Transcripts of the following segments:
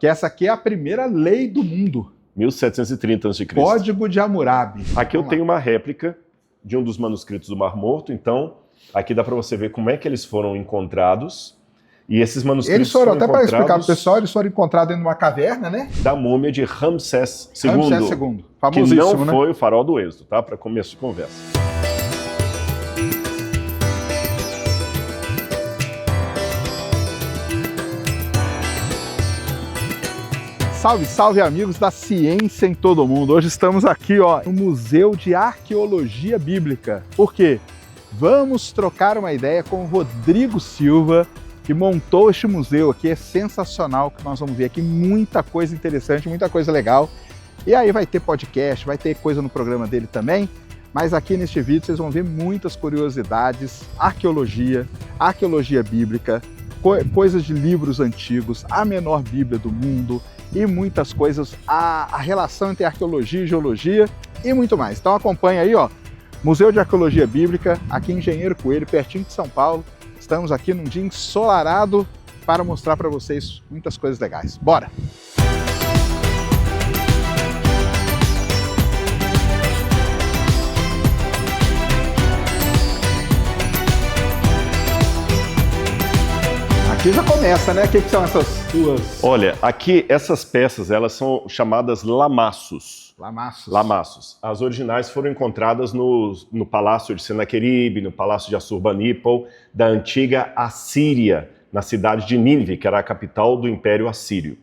que essa aqui é a primeira lei do mundo. 1730 a.C. Código de Hammurabi. Aqui eu tenho uma réplica de um dos manuscritos do Mar Morto, então aqui dá para você ver como é que eles foram encontrados. E esses manuscritos eles foram, até para explicar para o encontrados pessoal, eles foram encontrados dentro de uma caverna, né? da múmia de Ramsés II, Ramsés II, que famosíssimo, não foi o farol do Êxodo, tá? Para começo de conversa. Salve, salve amigos da ciência em todo mundo. Hoje estamos aqui, ó, no Museu de Arqueologia Bíblica. Por quê? Vamos trocar uma ideia com o Rodrigo Silva, que montou este museu aqui. É sensacional, que nós vamos ver aqui muita coisa interessante, muita coisa legal. E aí vai ter podcast, vai ter coisa no programa dele também. Mas aqui neste vídeo vocês vão ver muitas curiosidades, arqueologia bíblica, coisas de livros antigos, a menor Bíblia do mundo e muitas coisas, a relação entre arqueologia e geologia e muito mais. Então acompanha aí, ó, Museu de Arqueologia Bíblica, aqui em Engenheiro Coelho, pertinho de São Paulo. Estamos aqui num dia ensolarado para mostrar para vocês muitas coisas legais. Bora! Aqui já começa, né? O que são essas duas? Olha, aqui essas peças, elas são chamadas lamaços. Lamaços. Lamaços. As originais foram encontradas no Palácio de Senaqueribe, no Palácio de Assurbanipal, da antiga Assíria, na cidade de Nínive, que era a capital do Império Assírio.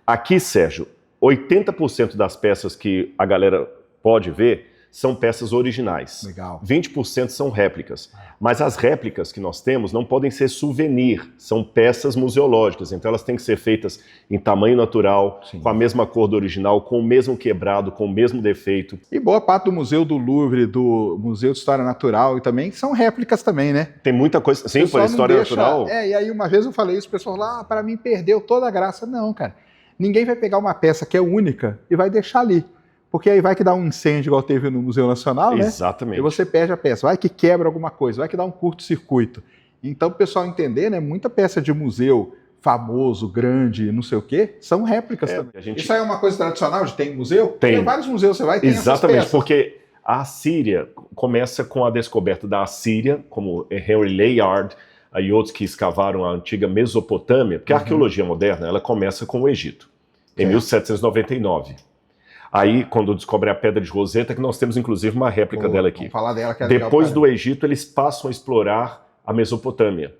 Aqui, Sérgio, 80% das peças que a galera pode ver são peças originais. Legal. 20% são réplicas. Mas as réplicas que nós temos não podem ser souvenir, são peças museológicas. Então elas têm que ser feitas em tamanho natural, sim, com a mesma cor do original, com o mesmo quebrado, com o mesmo defeito. E boa parte do Museu do Louvre, do Museu de História Natural e também são réplicas também, né? Tem muita coisa, sim, por história natural. E aí uma vez eu falei isso, o pessoal lá, para mim perdeu toda a graça. Não, cara. Ninguém vai pegar uma peça que é única e vai deixar ali. Porque aí vai que dá um incêndio igual teve no Museu Nacional, né? Exatamente. E você perde a peça, vai que quebra alguma coisa, vai que dá um curto-circuito. Então, para o pessoal entender, né, muita peça de museu famoso, grande, não sei o quê, são réplicas também. Isso aí é uma coisa tradicional de ter em museu? Tem vários museus, você vai e tem essas peças. Porque a Assíria começa com a descoberta da Assíria, como Henry Layard e outros que escavaram a antiga Mesopotâmia, porque a arqueologia moderna ela começa com o Egito, em 1799. Aí, quando descobrem a Pedra de Roseta, que nós temos inclusive uma réplica dela aqui. Vamos falar dela, que é depois do Egito, eles passam a explorar a Mesopotâmia,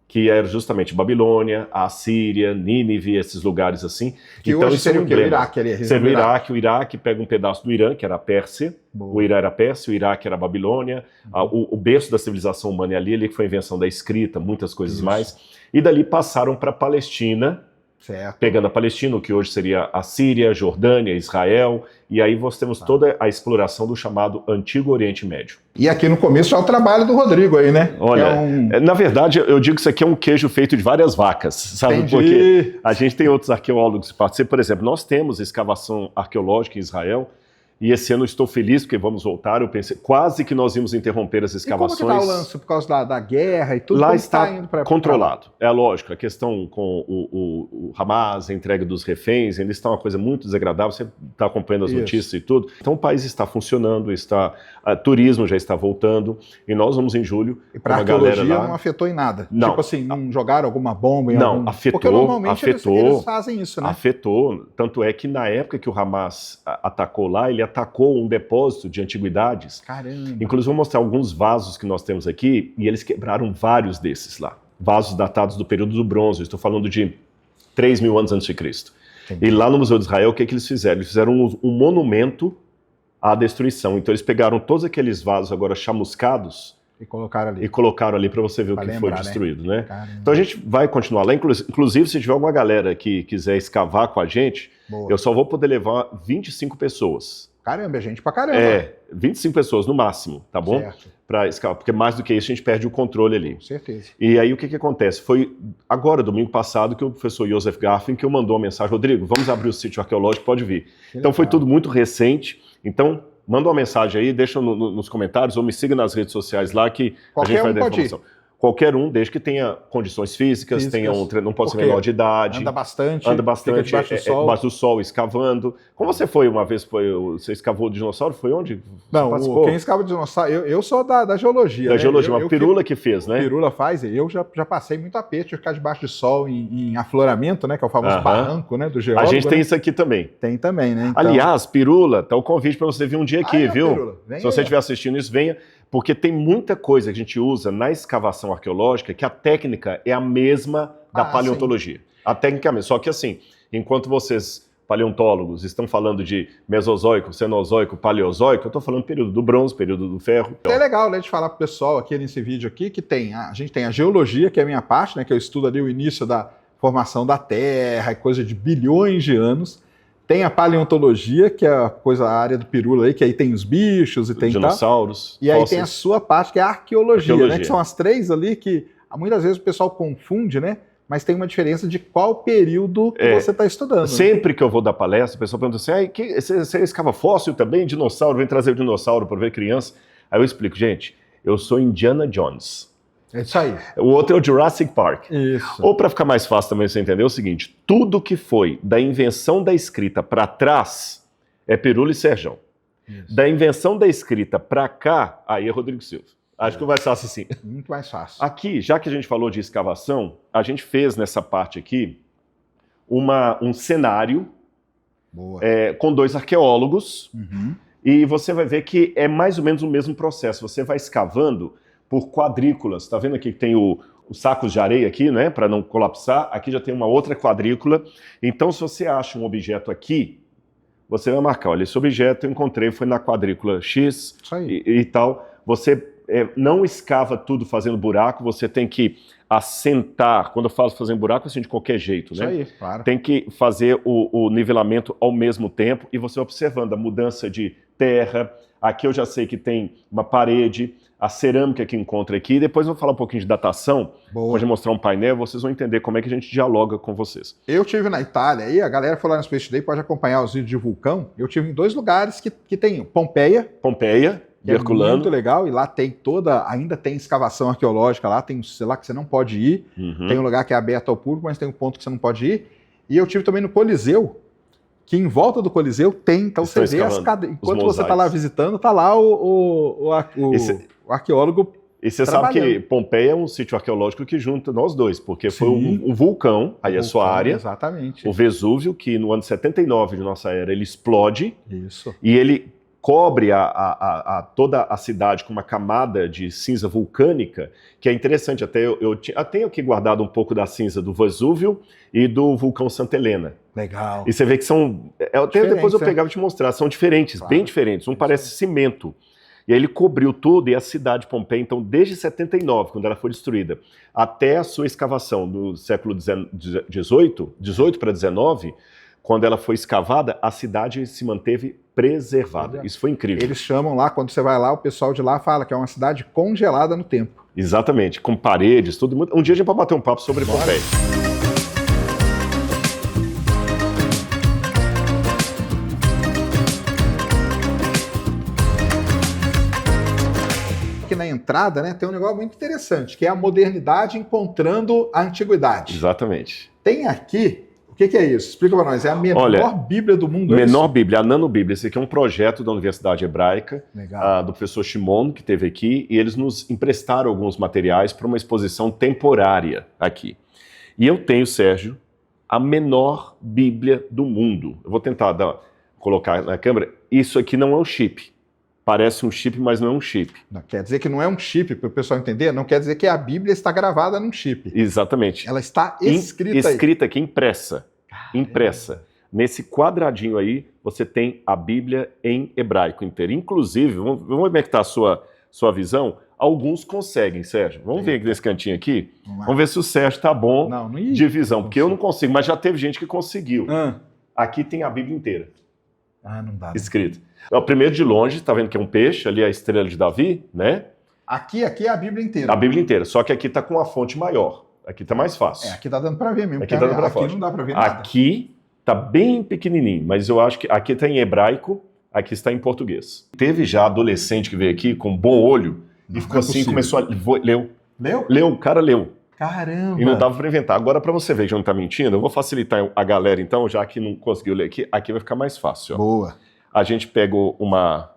que era justamente Babilônia, a Assíria, Nínive, esses lugares assim. Que então, hoje seria o Iraque ali? Seria o Iraque pega um pedaço do Irã, que era a Pérsia. Boa. O Irã era a Pérsia, o Iraque era a Babilônia. O berço da civilização humana é ali que foi a invenção da escrita, muitas coisas mais. E dali passaram para a Palestina, certo, pegando a Palestina, o que hoje seria a Síria, Jordânia, Israel, e aí nós temos toda a exploração do chamado Antigo Oriente Médio. E aqui no começo já é o trabalho do Rodrigo aí, né? Olha, na verdade eu digo que isso aqui é um queijo feito de várias vacas, sabe? Entendi. Porque a gente tem outros arqueólogos que participam, por exemplo, nós temos escavação arqueológica em Israel, e esse ano eu estou feliz porque vamos voltar. Eu pensei quase que nós íamos interromper as escavações. E como que está o lance por causa da guerra e tudo? Lá está indo controlado. É lógico, a questão com o Hamas, a entrega dos reféns, ainda está uma coisa muito desagradável. Você está acompanhando as notícias e tudo. Então o país está funcionando, turismo já está voltando e nós vamos em julho. E para a arqueologia não afetou em nada? Não. Tipo assim, não jogaram alguma bomba? Não, afetou. Porque normalmente eles fazem isso, né? Afetou. Tanto é que na época que o Hamas atacou lá, ele atacou um depósito de antiguidades. Caramba! Inclusive, vou mostrar alguns vasos que nós temos aqui, e eles quebraram vários desses lá. Vasos datados do período do bronze, estou falando de 3.000 anos antes de Cristo. E lá no Museu de Israel, o que eles fizeram? Eles fizeram um monumento à destruição. Então, eles pegaram todos aqueles vasos agora chamuscados e colocaram ali para você ver o que foi destruído, né? Então, a gente vai continuar lá. Inclusive, se tiver alguma galera que quiser escavar com a gente, eu só vou poder levar 25 pessoas. Caramba, é gente pra caramba. 25 pessoas no máximo, tá bom? Certo. Pra escalar, porque mais do que isso a gente perde o controle ali. Com certeza. E aí o que acontece? Foi agora, domingo passado, que o professor Joseph Garfinkel mandou uma mensagem: Rodrigo, vamos abrir o sítio arqueológico, pode vir. Então foi tudo muito recente, então manda uma mensagem aí, deixa nos comentários ou me siga nas redes sociais lá que a gente vai dar informação. Qualquer um, desde que tenha condições físicas, não pode ser menor de idade. Anda bastante, fica debaixo do sol. Debaixo do sol, escavando. Como você foi uma vez, você escavou o dinossauro? Foi onde? Não, quem escava o dinossauro, eu sou da geologia. Da geologia, uma Pirula que fez, né? Pirula faz, eu já passei muito aperto de ficar debaixo de sol em afloramento, né? Que é o famoso barranco, né? Do geólogo. A gente tem isso aqui também. Tem também, né? Então... Aliás, Pirula, tá o convite para você vir um dia aqui, viu? Se você estiver assistindo isso, venha. Porque tem muita coisa que a gente usa na escavação arqueológica que a técnica é a mesma da paleontologia. Sim. A técnica é a mesma. Só que assim, enquanto vocês, paleontólogos, estão falando de Mesozoico, Cenozoico, Paleozoico, eu estou falando período do bronze, período do ferro. É legal, né, de falar para o pessoal aqui nesse vídeo aqui que a gente tem a geologia, que é a minha parte, né, que eu estudo ali o início da formação da Terra, coisa de bilhões de anos. Tem a paleontologia, que é a área do Pirula aí, que aí tem os bichos e tem dinossauros. E aí tem a sua parte, que é a arqueologia, né? Que são as três ali que muitas vezes o pessoal confunde, né? Mas tem uma diferença de qual período que você está estudando. Sempre que eu vou dar palestra, o pessoal pergunta assim, você escava fóssil também? Dinossauro? Vem trazer o dinossauro para ver criança? Aí eu explico, gente, eu sou Indiana Jones. É isso aí. O outro é o Jurassic Park. Isso. Ou para ficar mais fácil também você entender, é o seguinte, tudo que foi da invenção da escrita para trás é Pirula e Serjão. Isso. Da invenção da escrita para cá, aí é Rodrigo Silva. Acho que é mais fácil assim. Muito mais fácil. Aqui, já que a gente falou de escavação, a gente fez nessa parte aqui um cenário com dois arqueólogos e você vai ver que é mais ou menos o mesmo processo. Você vai escavando por quadrículas. Está vendo aqui que tem os sacos de areia aqui, né, para não colapsar. Aqui já tem uma outra quadrícula. Então, se você acha um objeto aqui, você vai marcar, olha, esse objeto eu encontrei, foi na quadrícula X e tal. Você não escava tudo fazendo buraco, você tem que assentar. Quando eu falo fazendo buraco, assim, de qualquer jeito, né? Isso aí, claro. Tem que fazer o nivelamento ao mesmo tempo e você observando a mudança de terra. Aqui eu já sei que tem uma parede, a cerâmica que encontra aqui. Depois eu vou falar um pouquinho de datação, pode mostrar um painel, vocês vão entender como é que a gente dialoga com vocês. Eu tive na Itália, aí a galera foi lá no Space Day, pode acompanhar os vídeos de vulcão. Eu tive em 2 lugares que tem Pompeia, que Herculano. É muito legal, e lá tem ainda tem escavação arqueológica lá, tem sei lá que você não pode ir, tem um lugar que é aberto ao público, mas tem um ponto que você não pode ir. E eu tive também no Coliseu, que em volta do Coliseu tem, então você vê as cadeias. Enquanto você está lá visitando, está lá o arqueólogo. E você sabe que Pompeia é um sítio arqueológico que junta nós dois, porque foi um vulcão, aí a sua área. Exatamente. O Vesúvio, que no ano 79 de nossa era, ele explode. Isso. E ele cobre toda a cidade com uma camada de cinza vulcânica, que é interessante. Até eu tenho aqui guardado um pouco da cinza do Vesúvio e do vulcão Santa Helena. Legal. E você vê que são... depois eu pegava e te mostrar, são diferentes, bem diferentes. Um parece cimento. E aí ele cobriu tudo, e a cidade de Pompeia, então, desde 79, quando ela foi destruída, até a sua escavação do século XVIII para XIX, quando ela foi escavada, a cidade se manteve preservada. Isso foi incrível. Eles chamam lá, quando você vai lá, o pessoal de lá fala que é uma cidade congelada no tempo. Exatamente, com paredes, tudo. Um dia a gente pode bater um papo sobre Pompeia. Aqui na entrada, né, tem um negócio muito interessante, que é a modernidade encontrando a antiguidade. Exatamente. Tem aqui... O que é isso? Explica para nós. É a menor Bíblia do mundo. Menor Bíblia, a nanobíblia. Esse aqui é um projeto da Universidade Hebraica, do professor Shimon, que esteve aqui, e eles nos emprestaram alguns materiais para uma exposição temporária aqui. E eu tenho, Sérgio, a menor Bíblia do mundo. Eu vou tentar colocar na câmera. Isso aqui não é um chip. Parece um chip, mas não é um chip. Não, quer dizer que não é um chip, para o pessoal entender? Não quer dizer que a Bíblia está gravada num chip. Exatamente. Ela está escrita Escrita aqui, impressa. Caramba. Impressa. Nesse quadradinho aí, você tem a Bíblia em hebraico inteiro. Inclusive, vamos ver como é que está a sua visão. Alguns conseguem, Sérgio. Vamos ver aqui nesse cantinho aqui? Vamos ver se o Sérgio está bom de visão, porque eu não consigo, mas já teve gente que conseguiu. Aqui tem a Bíblia inteira. Não dá. Escrito. O primeiro de longe, tá vendo que é um peixe, ali é a estrela de Davi, né? Aqui é a Bíblia inteira. A Bíblia inteira, só que aqui tá com uma fonte maior. Aqui tá mais fácil. Aqui tá dando para ver mesmo. Aqui tá dando pra aqui não dá para ver nada. Aqui tá bem pequenininho, mas eu acho que aqui tá em hebraico, aqui está em português. Teve já adolescente que veio aqui com bom olho e ficou assim, começou a... Leu. Leu, o cara leu. Caramba! E não dava para inventar. Agora, para você ver que eu não está mentindo, eu vou facilitar a galera, então, já que não conseguiu ler aqui vai ficar mais fácil. Ó. Boa. A gente pegou uma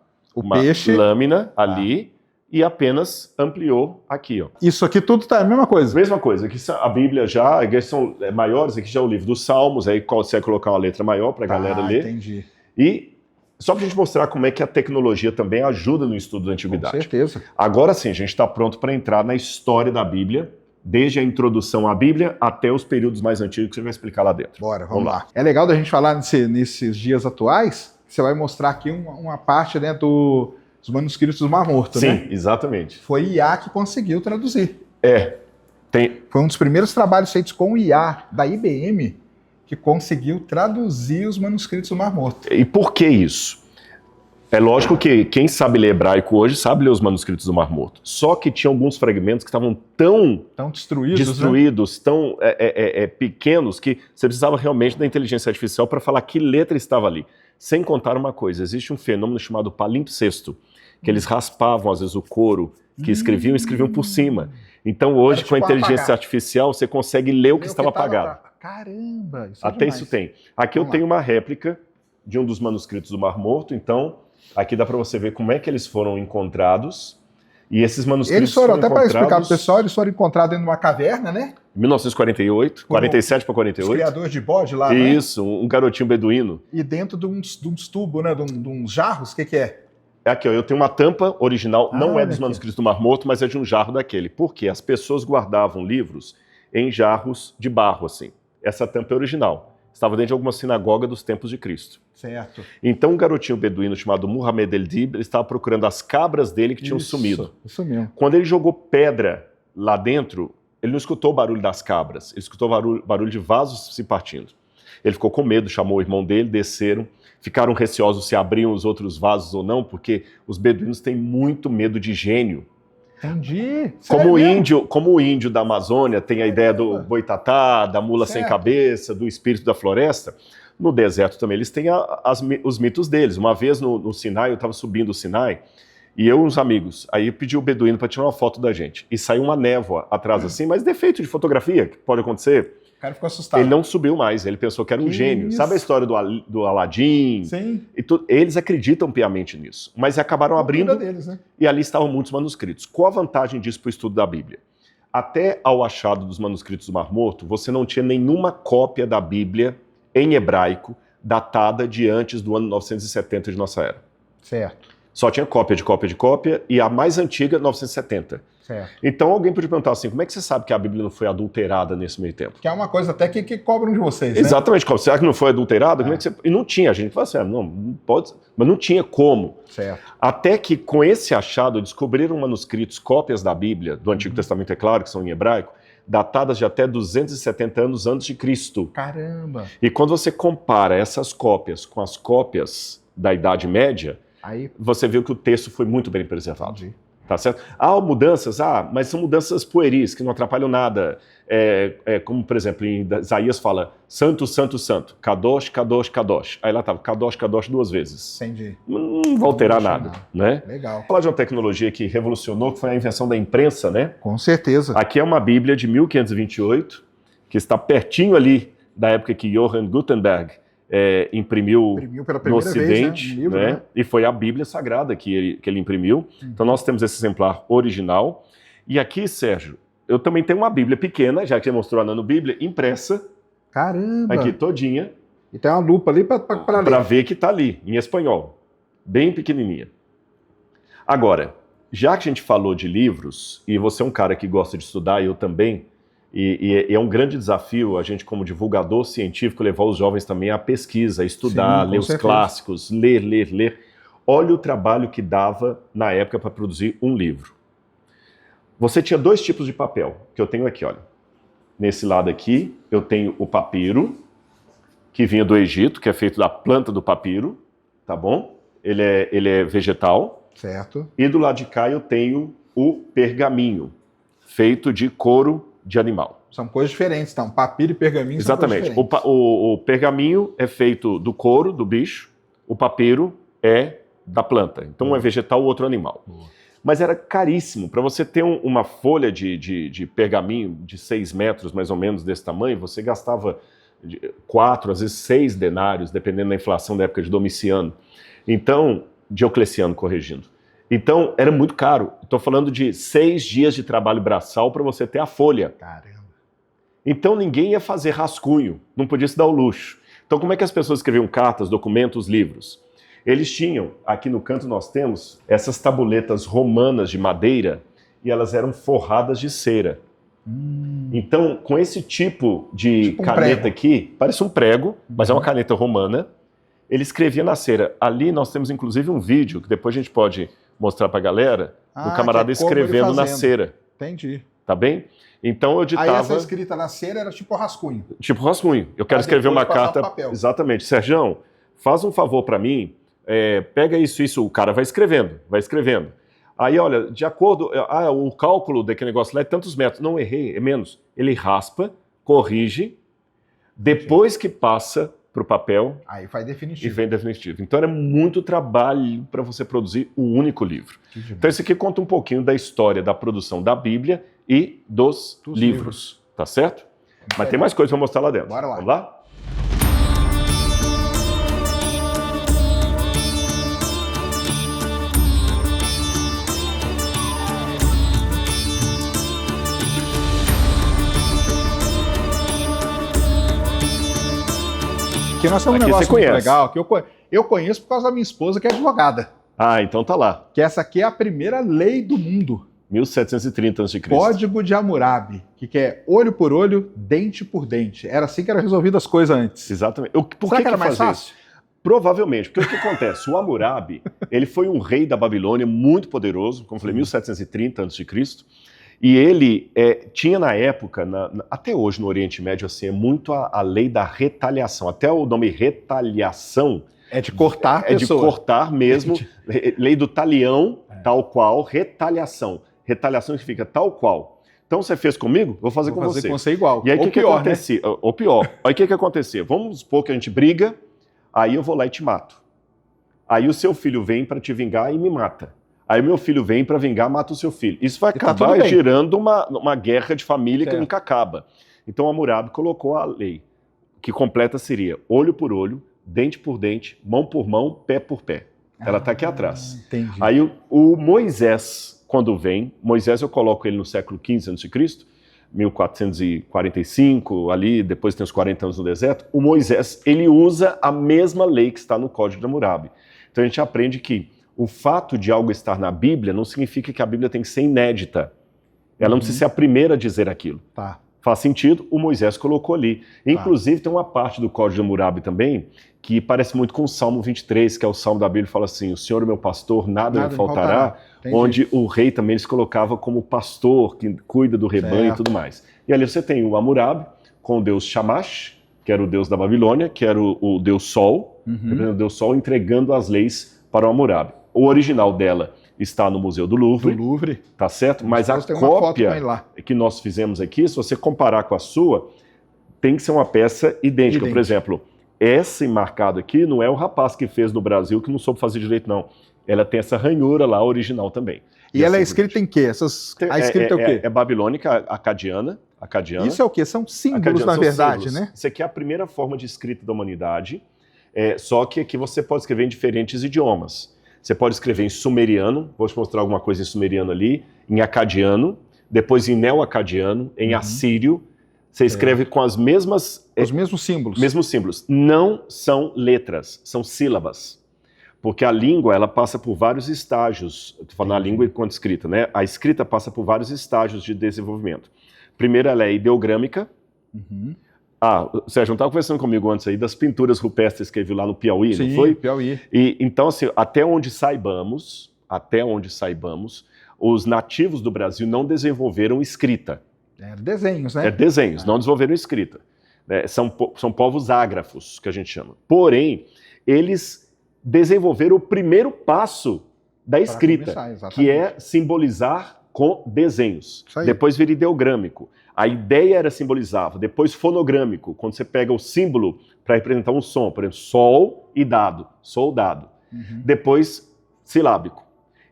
peixe lâmina ali e apenas ampliou aqui. Ó. Isso aqui tudo tá a mesma coisa? Mesma coisa. Aqui a Bíblia já, aqui são maiores, aqui já é o livro dos Salmos, aí você vai colocar uma letra maior para a galera ler. Entendi. E só para a gente mostrar como é que a tecnologia também ajuda no estudo da antiguidade. Com certeza. Agora sim, a gente está pronto para entrar na história da Bíblia, desde a introdução à Bíblia até os períodos mais antigos que você vai explicar lá dentro. Bora, vamos lá. É legal da gente falar nesses dias atuais, você vai mostrar aqui uma parte, né, dos manuscritos do Mar Morto, né? Sim, exatamente. Foi IA que conseguiu traduzir. Foi um dos primeiros trabalhos feitos com o IA da IBM que conseguiu traduzir os manuscritos do Mar Morto. E por que isso? É lógico que quem sabe ler hebraico hoje sabe ler os manuscritos do Mar Morto. Só que tinha alguns fragmentos que estavam tão destruídos, né? Tão pequenos, que você precisava realmente da inteligência artificial para falar que letra estava ali. Sem contar uma coisa, existe um fenômeno chamado palimpsesto, que eles raspavam às vezes o couro que escreviam por cima. Então hoje, com a inteligência artificial, você consegue ler o que estava apagado. Caramba! Isso até isso tem. Aqui eu tenho uma réplica de um dos manuscritos do Mar Morto, então aqui dá para você ver como é que eles foram encontrados. E esses manuscritos eles foram, até para explicar para o pessoal, eles foram encontrados dentro de uma caverna, né? 1948, 47 para 48. Os criadores de bode lá, isso, né? Um garotinho beduíno. E dentro de uns tubos, né? De uns jarros, o que é? É aqui, ó, eu tenho uma tampa original, não é dos manuscritos do Mar Morto, mas é de um jarro daquele. Por quê? As pessoas guardavam livros em jarros de barro, assim. Essa tampa é original. Estava dentro de alguma sinagoga dos tempos de Cristo. Certo. Então um garotinho beduíno chamado Muhammad el-Dib, ele estava procurando as cabras dele que tinham sumido. Isso mesmo. Quando ele jogou pedra lá dentro, ele não escutou o barulho das cabras, ele escutou o barulho de vasos se partindo. Ele ficou com medo, chamou o irmão dele, desceram, ficaram receosos se abriam os outros vasos ou não, porque os beduínos têm muito medo de gênio. Entendi. Como o índio da Amazônia tem a ideia do boitatá, da mula sem cabeça, do espírito da floresta, no deserto também eles têm os mitos deles. Uma vez no Sinai, eu estava subindo o Sinai, e eu e uns amigos, aí eu pedi o beduíno para tirar uma foto da gente, e saiu uma névoa atrás assim, mas defeito de fotografia, que pode acontecer. O cara ficou assustado. Ele não subiu mais, ele pensou que era um gênio. Isso? Sabe a história do Aladim? Sim. Eles acreditam piamente nisso, mas acabaram abrindo deles, né? E ali estavam muitos manuscritos. Qual a vantagem disso para o estudo da Bíblia? Até ao achado dos manuscritos do Mar Morto, você não tinha nenhuma cópia da Bíblia em hebraico datada de antes do ano 970 de nossa era. Certo. Só tinha cópia, e a mais antiga, 970. Certo. Então alguém podia perguntar assim, como é que você sabe que a Bíblia não foi adulterada nesse meio tempo? Que é uma coisa até que cobram de vocês, né? Exatamente, será que não foi adulterada? Como é que você... E não tinha, a gente falou assim, não pode, mas não tinha como. Certo. Até que com esse achado descobriram manuscritos, cópias da Bíblia, do Antigo Testamento, é claro, que são em hebraico, datadas de até 270 anos antes de Cristo. Caramba! E quando você compara essas cópias com as cópias da Idade Média, aí você viu que o texto foi muito bem preservado. Entendi. Tá certo? Mudanças, mas são mudanças pueris, que não atrapalham nada. Como, por exemplo, em Isaías fala, santo, santo, santo, kadosh, kadosh, kadosh. Aí lá estava, kadosh, kadosh 2 vezes. Entendi. Não vai alterar nada, né? Legal. Falar de uma tecnologia que revolucionou, que foi a invenção da imprensa, né? Com certeza. Aqui é uma Bíblia de 1528, que está pertinho ali da época que Johann Gutenberg imprimiu pela no Ocidente, vez, né? Um livro, né? E foi a Bíblia Sagrada que ele imprimiu. Então nós temos esse exemplar original. E aqui, Sérgio, eu também tenho uma Bíblia pequena, já que você mostrou a Nano-Bíblia, impressa. Caramba! Aqui todinha. E tem uma lupa ali para ler. Para ver que está ali, em espanhol. Bem pequenininha. Agora, já que a gente falou de livros, e você é um cara que gosta de estudar, e eu também, e é um grande desafio a gente, como divulgador científico, levar os jovens também à pesquisa, a estudar, ler os clássicos, ler. Olha o trabalho que dava na época para produzir um livro. Você tinha 2 tipos de papel, que eu tenho aqui, olha. Nesse lado aqui, eu tenho o papiro, que vinha do Egito, que é feito da planta do papiro, tá bom? Ele é vegetal. Certo. E do lado de cá eu tenho o pergaminho, feito de couro de animal. São coisas diferentes, então. Papiro e pergaminho Exatamente. São coisas diferentes. O pergaminho é feito do couro do bicho, o papiro é da planta. Então um é vegetal, o outro é animal. mas era caríssimo. Para você ter uma folha de pergaminho de 6 metros, mais ou menos, desse tamanho, você gastava 4, às vezes 6 denários, dependendo da inflação da época de Domiciano. Então, Diocleciano, corrigindo. Então, era muito caro. Estou falando de 6 dias de trabalho braçal para você ter a folha. Caramba. Então, ninguém ia fazer rascunho, não podia se dar o luxo. Então, como é que as pessoas escreviam cartas, documentos, livros? Eles tinham, aqui no canto nós temos, essas tabuletas romanas de madeira e elas eram forradas de cera. Então, com esse tipo de caneta aqui, parece um prego, mas é uma caneta romana, ele escrevia na cera. Ali nós temos inclusive um vídeo, que depois a gente pode mostrar para a galera, do camarada escrevendo na cera. Entendi. Tá bem? Então eu ditava... Aí essa escrita na cera era tipo rascunho. Tipo rascunho. Eu quero escrever uma carta... Exatamente. Serjão, faz um favor para mim, pega isso, o cara vai escrevendo. Aí, olha, de acordo... o cálculo daquele negócio lá é tantos metros. Não, errei, é menos. Ele raspa, corrige, depois que passa para o papel... Aí faz definitivo. E vem definitivo. Então era muito trabalho para você produzir um único livro. Então esse aqui conta um pouquinho da história da produção da Bíblia e dos livros. Tá certo? Mas tem mais coisa para mostrar lá dentro. Bora lá. Vamos lá? Aqui nós temos um negócio muito legal, que eu conheço por causa da minha esposa, que é advogada. Ah, então tá lá. Que essa aqui é a primeira lei do mundo. 1730 a.C. Código de Hammurabi, que é olho por olho, dente por dente. Era assim que eram resolvidas as coisas antes. Exatamente. Por que era mais fácil? Provavelmente, porque o que acontece? O Hammurabi, ele foi um rei da Babilônia muito poderoso, como eu falei, 1730 a.C., e ele tinha na época, até hoje no Oriente Médio, assim, é muito a lei da retaliação. Até o nome retaliação é de cortar a pessoa. É de cortar mesmo. Lei do talião, tal qual, retaliação. Retaliação significa tal qual. Então você fez comigo, vou fazer com você. Vou fazer com você igual. E aí o que acontecia? Né? Ou pior. Aí o que acontecia? Vamos supor que a gente briga, aí eu vou lá e te mato. Aí o seu filho vem para te vingar e me mata. Aí meu filho vem para vingar, mata o seu filho. Isso vai acabar gerando uma guerra de família que nunca acaba. Então Hammurabi colocou a lei, que completa seria olho por olho, dente por dente, mão por mão, pé por pé. Ela está aqui atrás. Entendi. Aí o Moisés, quando vem, Moisés eu coloco ele no século XV a.C., 1445, ali, depois tem os 40 anos no deserto, o Moisés, ele usa a mesma lei que está no Código de Hammurabi. Então a gente aprende que o fato de algo estar na Bíblia não significa que a Bíblia tem que ser inédita. Ela não precisa ser a primeira a dizer aquilo. Tá. Faz sentido? O Moisés colocou ali. Inclusive, tem uma parte do Código de Hammurabi também que parece muito com o Salmo 23, que é o Salmo da Bíblia que fala assim, o Senhor é meu pastor, nada me faltará. Onde o rei também se colocava como pastor, que cuida do rebanho e tudo mais. E ali você tem o Hammurabi com o deus Shamash, que era o deus da Babilônia, que era o deus Sol, o deus Sol entregando as leis para o Hammurabi. O original dela está no Museu do Louvre. Tá certo? Mas a cópia que nós fizemos aqui, se você comparar com a sua, tem que ser uma peça idêntica. Por exemplo, esse marcado aqui não é o rapaz que fez no Brasil que não soube fazer direito, não. Ela tem essa ranhura lá, original também. E ela é escrita em quê? A escrita é o quê? É babilônica, acadiana. Isso é o quê? São símbolos, na verdade, símbolos, né? Isso aqui é a primeira forma de escrita da humanidade, só que aqui você pode escrever em diferentes idiomas. Você pode escrever em sumeriano, vou te mostrar alguma coisa em sumeriano ali, em acadiano, depois em neo-acadiano, em assírio. Você escreve com as mesmas... Os mesmos símbolos. Mesmos símbolos. Não são letras, são sílabas. Porque a língua, ela passa por vários estágios. Estou falando a língua enquanto escrita, né? A escrita passa por vários estágios de desenvolvimento. Primeiro, ela é ideogrâmica. O Sérgio, não estava conversando comigo antes aí das pinturas rupestres que ele viu lá no Piauí, não foi? Piauí. E, então, assim, até onde saibamos, os nativos do Brasil não desenvolveram escrita. Desenhos, né? Desenhos, não desenvolveram escrita. São povos ágrafos, que a gente chama. Porém, eles desenvolveram o primeiro passo da escrita, que é simbolizar com desenhos. Depois vira ideogrâmico. A ideia era simbolizar, depois fonogrâmico, quando você pega o símbolo para representar um som, por exemplo, sol e dado, soldado. Depois silábico.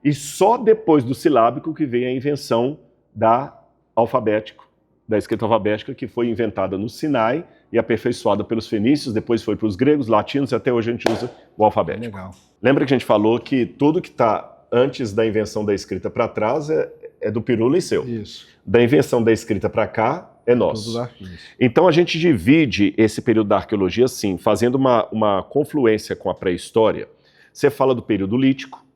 E só depois do silábico que veio a invenção da escrita alfabética, que foi inventada no Sinai e aperfeiçoada pelos fenícios, depois foi para os gregos, latinos, e até hoje a gente usa o alfabético. Legal. Lembra que a gente falou que tudo que está antes da invenção da escrita para trás é do Pirula e seu. Isso. Da invenção da escrita para cá é nosso. Então a gente divide esse período da arqueologia assim, fazendo uma confluência com a pré-história. Você fala do período lítico,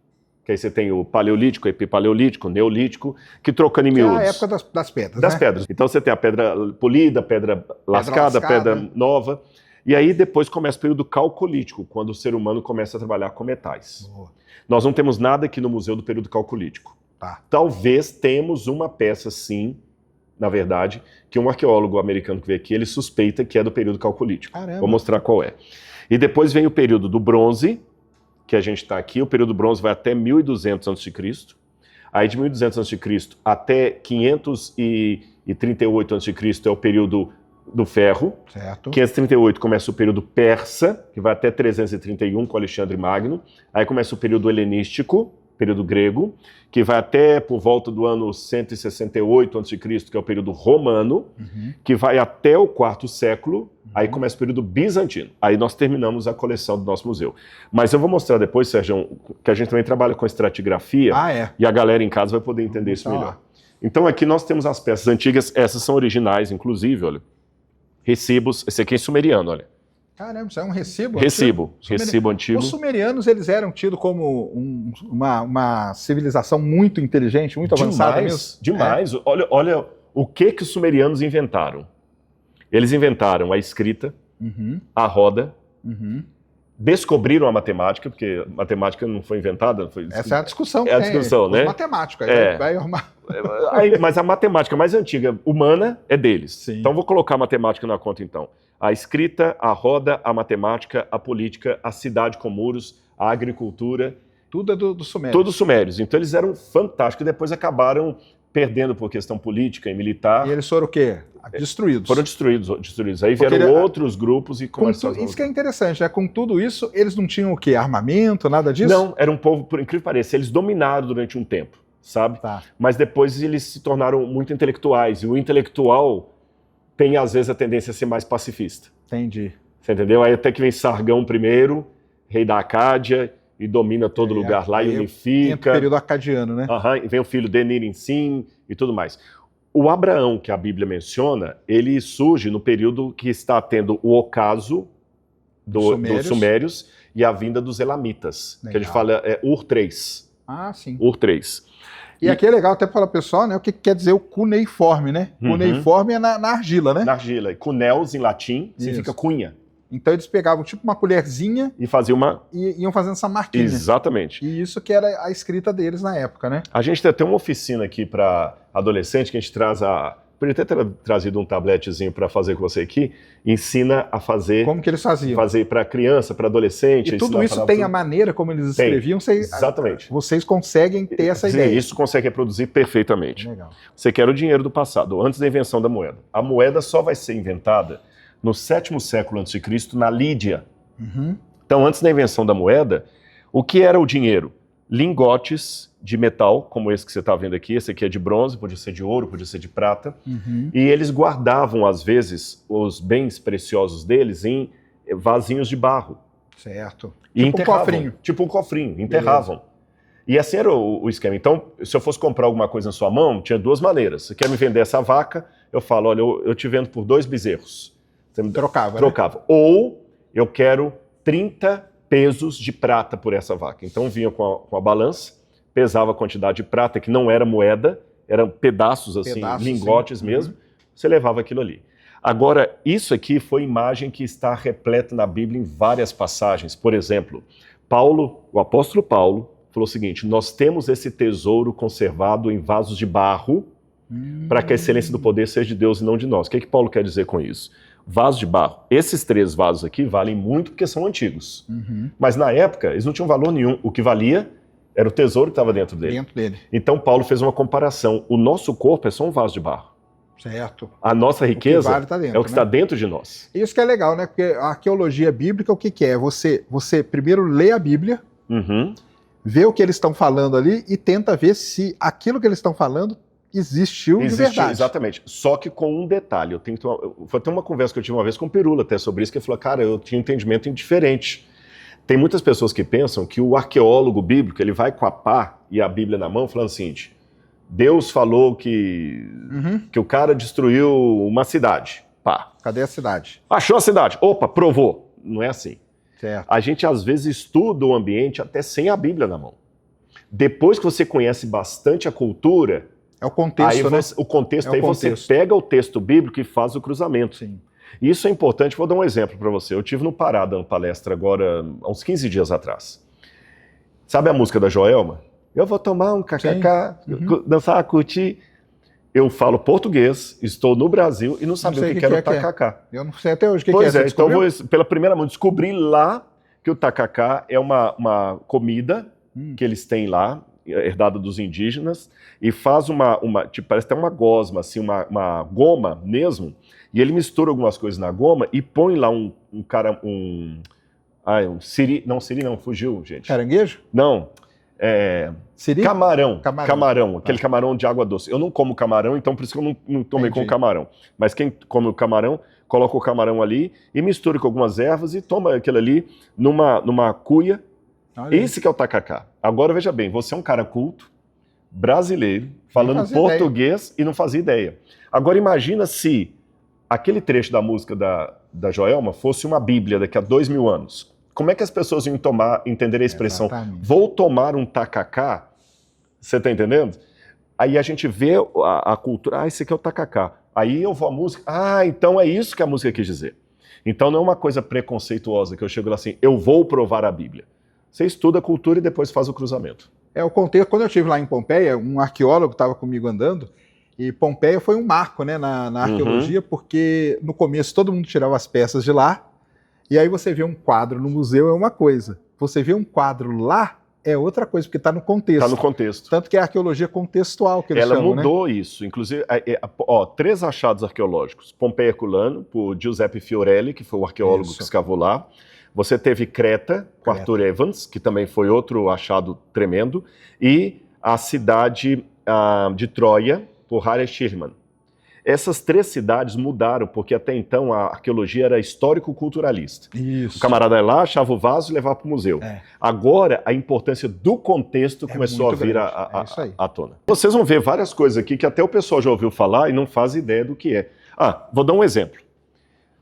que aí você tem o paleolítico, epipaleolítico, neolítico, que trocando em miúdos. É a época das pedras, Das pedras. Então você tem a pedra polida, pedra lascada, pedra nova. E aí depois começa o período calcolítico, quando o ser humano começa a trabalhar com metais. Nós não temos nada aqui no museu do período calcolítico. Talvez temos uma peça, sim, na verdade, que um arqueólogo americano que veio aqui, ele suspeita que é do período calcolítico. Caramba. Vou mostrar qual é. E depois vem o período do bronze, que a gente está aqui. O período do bronze vai até 1200 a.C. Aí de 1200 a.C. até 538 a.C. é o período do ferro. Certo. 538 começa o período persa, que vai até 331 com Alexandre Magno. Aí começa o período helenístico, período grego, que vai até por volta do ano 168 a.C., que é o período romano, que vai até o quarto século. Aí começa o período bizantino. Aí nós terminamos a coleção do nosso museu. Mas eu vou mostrar depois, Sérgio, que a gente também trabalha com estratigrafia. E a galera em casa vai poder entender isso melhor. Então aqui nós temos as peças antigas, essas são originais, inclusive, olha. Recibos, esse aqui é em sumeriano, olha. Caramba, isso é um recibo? Recibo antigo. Os sumerianos, eles eram tidos como uma civilização muito inteligente, muito avançada mesmo. Demais. Olha o que os sumerianos inventaram. Eles inventaram a escrita, a roda, descobriram a matemática, porque a matemática não foi inventada. Essa é a discussão. É a discussão, né? Matemática. Mas a matemática mais antiga, humana, é deles. Sim. Então vou colocar a matemática na conta, então. A escrita, a roda, a matemática, a política, a cidade com muros, a agricultura. Tudo é dos sumérios. Todos sumérios. Então eles eram fantásticos e depois acabaram perdendo por questão política e militar. E eles foram o quê? Destruídos. Foram destruídos. Aí vieram outros grupos e começaram. Isso que é interessante, né? Com tudo isso, eles não tinham o quê? Armamento, nada disso? Não, era um povo, por incrível que pareça, eles dominaram durante um tempo, sabe? Mas depois eles se tornaram muito intelectuais. E o intelectual tem, às vezes, a tendência a ser mais pacifista. Entendi. Você entendeu? Aí até que vem Sargão primeiro, rei da Acádia, e domina todo lugar lá e unifica. Entra o período acadiano, né? E vem o filho Denir-Insim e tudo mais. O Abraão, que a Bíblia menciona, ele surge no período que está tendo o ocaso dos Sumérios e a vinda dos Elamitas, que a gente fala Ur III. Sim. Ur III. E aqui é legal até para o pessoal, né? O que quer dizer o cuneiforme, né? Cuneiforme é na argila, né? Na argila. E cuneus, em latim, significa cunha. Então eles pegavam tipo uma colherzinha e faziam e iam fazendo essa marquinha. Exatamente. E isso que era a escrita deles na época, né? A gente tem até uma oficina aqui para adolescente que a gente traz poderia até ter trazido um tabletezinho para fazer com você aqui, ensina a fazer... Como que eles faziam? Fazer para criança, para adolescente. E tudo isso tem a maneira como eles escreviam? Exatamente. Vocês conseguem ter essa ideia? Isso consegue reproduzir perfeitamente. Legal. Você quer o dinheiro do passado, antes da invenção da moeda. A moeda só vai ser inventada no 7º século a.C., na Lídia. Então, antes da invenção da moeda, o que era o dinheiro? Lingotes de metal, como esse que você está vendo aqui. Esse aqui é de bronze, podia ser de ouro, podia ser de prata. E eles guardavam, às vezes, os bens preciosos deles em vasinhos de barro. Certo. E tipo um cofrinho. Tipo um cofrinho, enterravam. Beleza. E assim era o esquema. Então, se eu fosse comprar alguma coisa na sua mão, tinha duas maneiras. Você quer me vender essa vaca? Eu falo, olha, eu te vendo por 2 bezerros. Você me trocava. Né? Ou eu quero 30 pesos de prata por essa vaca. Então vinha com a balança, pesava a quantidade de prata, que não era moeda, eram pedaços assim, lingotes mesmo. Você levava aquilo ali. Agora, isso aqui foi imagem que está repleta na Bíblia em várias passagens. Por exemplo, o apóstolo Paulo falou o seguinte: nós temos esse tesouro conservado em vasos de barro para que a excelência do poder seja de Deus e não de nós. O que Paulo quer dizer com isso? Vaso de barro. Esses 3 vasos aqui valem muito porque são antigos. Mas na época, eles não tinham valor nenhum. O que valia era o tesouro que estava dentro dele. Então Paulo fez uma comparação. O nosso corpo é só um vaso de barro. Certo. A nossa riqueza vale tá dentro, é o que está dentro de nós. Isso que é legal, né? Porque a arqueologia bíblica, o que é? Você primeiro lê a Bíblia, vê o que eles estão falando ali e tenta ver se aquilo que eles estão falando existiu de verdade. Exatamente. Só que com um detalhe. Foi até uma conversa que eu tive uma vez com o Pirula até sobre isso, que ele falou, cara, eu tinha um entendimento diferente. Tem muitas pessoas que pensam que o arqueólogo bíblico, ele vai com a pá e a Bíblia na mão, falando assim, Deus falou que o cara destruiu uma cidade. Pá. Cadê a cidade? Achou a cidade. Opa, provou. Não é assim. Certo. A gente, às vezes, estuda o ambiente até sem a Bíblia na mão. Depois que você conhece bastante a cultura... É o contexto, né? O contexto, você pega o texto bíblico e faz o cruzamento. Sim. E isso é importante. Vou dar um exemplo para você. Eu estive no Pará dando palestra agora, há uns 15 dias atrás. Sabe a música da Joelma? Eu vou tomar um kkk, dançar, curtir. Eu falo português, estou no Brasil e não sabia o que era o tacacá. Eu não sei até hoje o que é. Pois é, então pela primeira mão descobri lá que o tacacá é uma comida que eles têm lá, herdada dos indígenas, e faz tipo, parece até uma gosma, assim, uma goma mesmo, e ele mistura algumas coisas na goma e põe lá um siri, não, fugiu, gente. Caranguejo? Não, siri? Camarão, aquele camarão de água doce. Eu não como camarão, então por isso que eu não tomei com camarão. Mas quem come o camarão, coloca o camarão ali e mistura com algumas ervas e toma aquilo ali numa cuia. Olha. Esse que é o tacacá. Agora veja bem, você é um cara culto, brasileiro, falando português e não fazia ideia. Agora imagina se aquele trecho da música da Joelma fosse uma Bíblia daqui a 2000 anos. Como é que as pessoas iam entender a expressão vou tomar um tacacá? Você está entendendo? Aí a gente vê a cultura, esse aqui é o tacacá. Aí eu vou à música, então é isso que a música quis dizer. Então não é uma coisa preconceituosa que eu chego lá assim, eu vou provar a Bíblia. Você estuda a cultura e depois faz o cruzamento. O contexto. Quando eu estive lá em Pompeia, um arqueólogo estava comigo andando, e Pompeia foi um marco, né, na arqueologia, porque no começo todo mundo tirava as peças de lá, e aí você vê um quadro no museu é uma coisa, você vê um quadro lá é outra coisa, porque está no contexto. Está no contexto. Tanto que é a arqueologia contextual que eles chamam, Ela mudou, né? Isso. Inclusive, 3 achados arqueológicos. Pompeia Herculano, por Giuseppe Fiorelli, que foi o arqueólogo que escavou lá. Você teve Creta, com Arthur Evans, que também foi outro achado tremendo, e a cidade de Troia, por Harry Schirman. Essas 3 cidades mudaram, porque até então a arqueologia era histórico-culturalista. Isso. O camarada ia lá, achava o vaso e levava para o museu. Agora, a importância do contexto começou a vir à tona. Vocês vão ver várias coisas aqui que até o pessoal já ouviu falar e não faz ideia do que é. Vou dar um exemplo.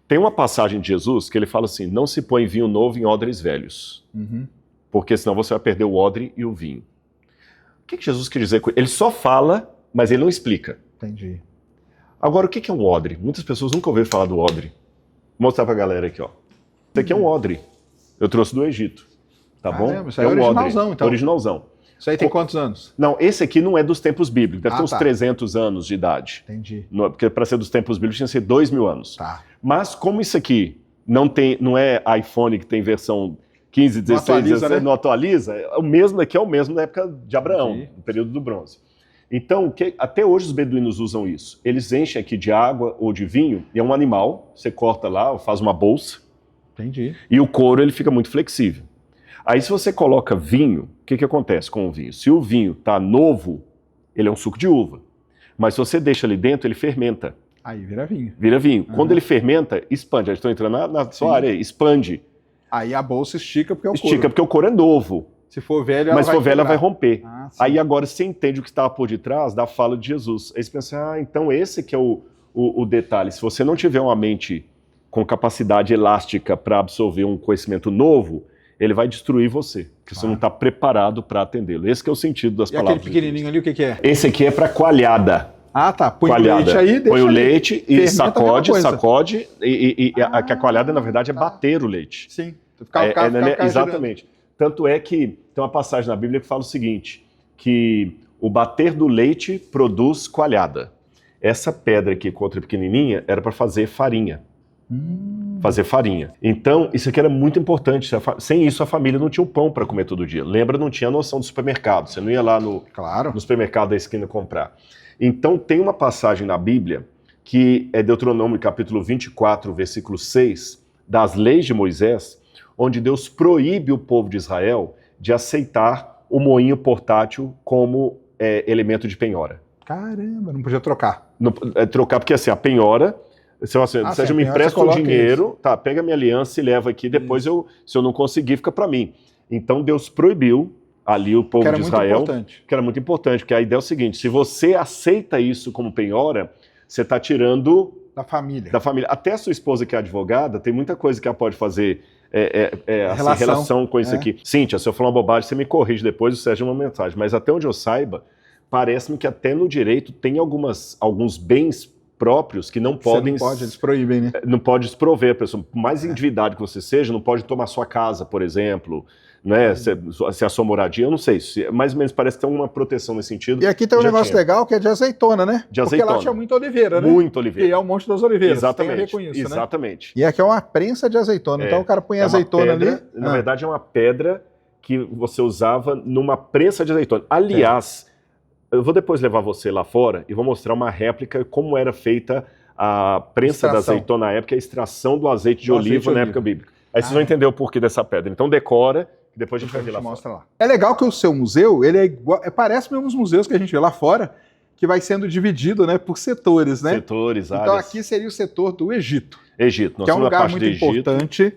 Tem uma passagem de Jesus que ele fala assim, não se põe vinho novo em odres velhos, porque senão você vai perder o odre e o vinho. O que Jesus quer dizer com isso? Ele só fala, mas ele não explica. Entendi. Agora, o que é um odre? Muitas pessoas nunca ouviram falar do odre. Vou mostrar pra galera aqui, ó. Isso aqui é um odre. Eu trouxe do Egito, tá bom? Isso aí é originalzão, odre. Então. Originalzão. Isso aí tem quantos anos? Não, esse aqui não é dos tempos bíblicos, deve ter uns 300 anos de idade. Entendi. Porque para ser dos tempos bíblicos tinha que ser 2000 anos. Tá. Mas como isso aqui não é iPhone que tem versão 15, 16, 17, não atualiza, o mesmo daqui é o mesmo da época de Abraão, no período do bronze. Então, até hoje os beduínos usam isso. Eles enchem aqui de água ou de vinho, e é um animal, você corta lá, faz uma bolsa. Entendi. E o couro ele fica muito flexível. Aí se você coloca vinho, o que acontece com o vinho? Se o vinho está novo, ele é um suco de uva. Mas se você deixa ali dentro, ele fermenta. Aí vira vinho. Vira vinho. Quando ele fermenta, expande. Já estou entrando na sua área, expande. Aí a bolsa estica porque é o couro. Estica porque o couro é novo. Se for velho, mas se for velho, ela vai romper. Aí agora você entende o que estava por detrás da fala de Jesus. Aí você pensa, então esse que é o detalhe. Se você não tiver uma mente com capacidade elástica para absorver um conhecimento novo, ele vai destruir você, porque você não está preparado para atendê-lo. Esse que é o sentido das palavras. E aquele pequenininho ali, o que é? Esse aqui é para coalhada. Tá. Põe coalhada. O leite aí, deixa põe o ali. leite e sacode. A coalhada, na verdade, é bater o leite. Sim. Ficar exatamente. Tanto é que tem uma passagem na Bíblia que fala o seguinte, que o bater do leite produz coalhada. Essa pedra aqui, contra pequenininha, era para fazer farinha. Fazer farinha. Então, isso aqui era muito importante. Sem isso, a família não tinha o pão para comer todo dia. Lembra, não tinha noção do supermercado. Você não ia lá no supermercado da esquina comprar. Então, tem uma passagem na Bíblia, que é Deuteronômio capítulo 24, versículo 6, das leis de Moisés, onde Deus proíbe o povo de Israel de aceitar o moinho portátil como elemento de penhora. Caramba, não podia trocar. Não, trocar, porque assim, a penhora, seja me empresta o dinheiro, tá, pega minha aliança e leva aqui, depois se eu não conseguir, fica para mim. Então Deus proibiu ali o povo de Israel, que era muito importante, porque a ideia é o seguinte, se você aceita isso como penhora, você está tirando da família. Até a sua esposa que é advogada, tem muita coisa que ela pode fazer assim, relação com isso aqui. Cíntia, se eu falar uma bobagem, você me corrige depois, o Sérgio uma mensagem, mas até onde eu saiba, parece-me que até no direito tem alguns bens próprios que não podem... Você não pode, eles proíbem, né? Não pode desprover a pessoa. Por mais endividado que você seja, não pode tomar sua casa, por exemplo, né? Se a sua moradia, eu não sei. Mais ou menos parece que tem uma proteção nesse sentido. E aqui tem um negócio legal que é de azeitona, né? De azeitona. Porque lá tinha muita oliveira, né? Muito oliveira. E é o Monte das Oliveiras. Exatamente. Tem a ver com isso, exatamente. Né? E aqui é uma prensa de azeitona. Então o cara põe azeitona pedra, ali. Na verdade, é uma pedra que você usava numa prensa de azeitona. Aliás, eu vou depois levar você lá fora e vou mostrar uma réplica como era feita a prensa da azeitona na época, a extração do azeite de oliva na época bíblica. Aí vocês vão entender o porquê dessa pedra. Então decora, que depois a gente vai ver lá mostra lá. É legal que o seu museu, ele é igual, parece mesmo os museus que a gente vê lá fora, que vai sendo dividido, né, por setores, né? Setores, áreas. Então aqui seria o setor do Egito. Egito. Que é um lugar muito importante.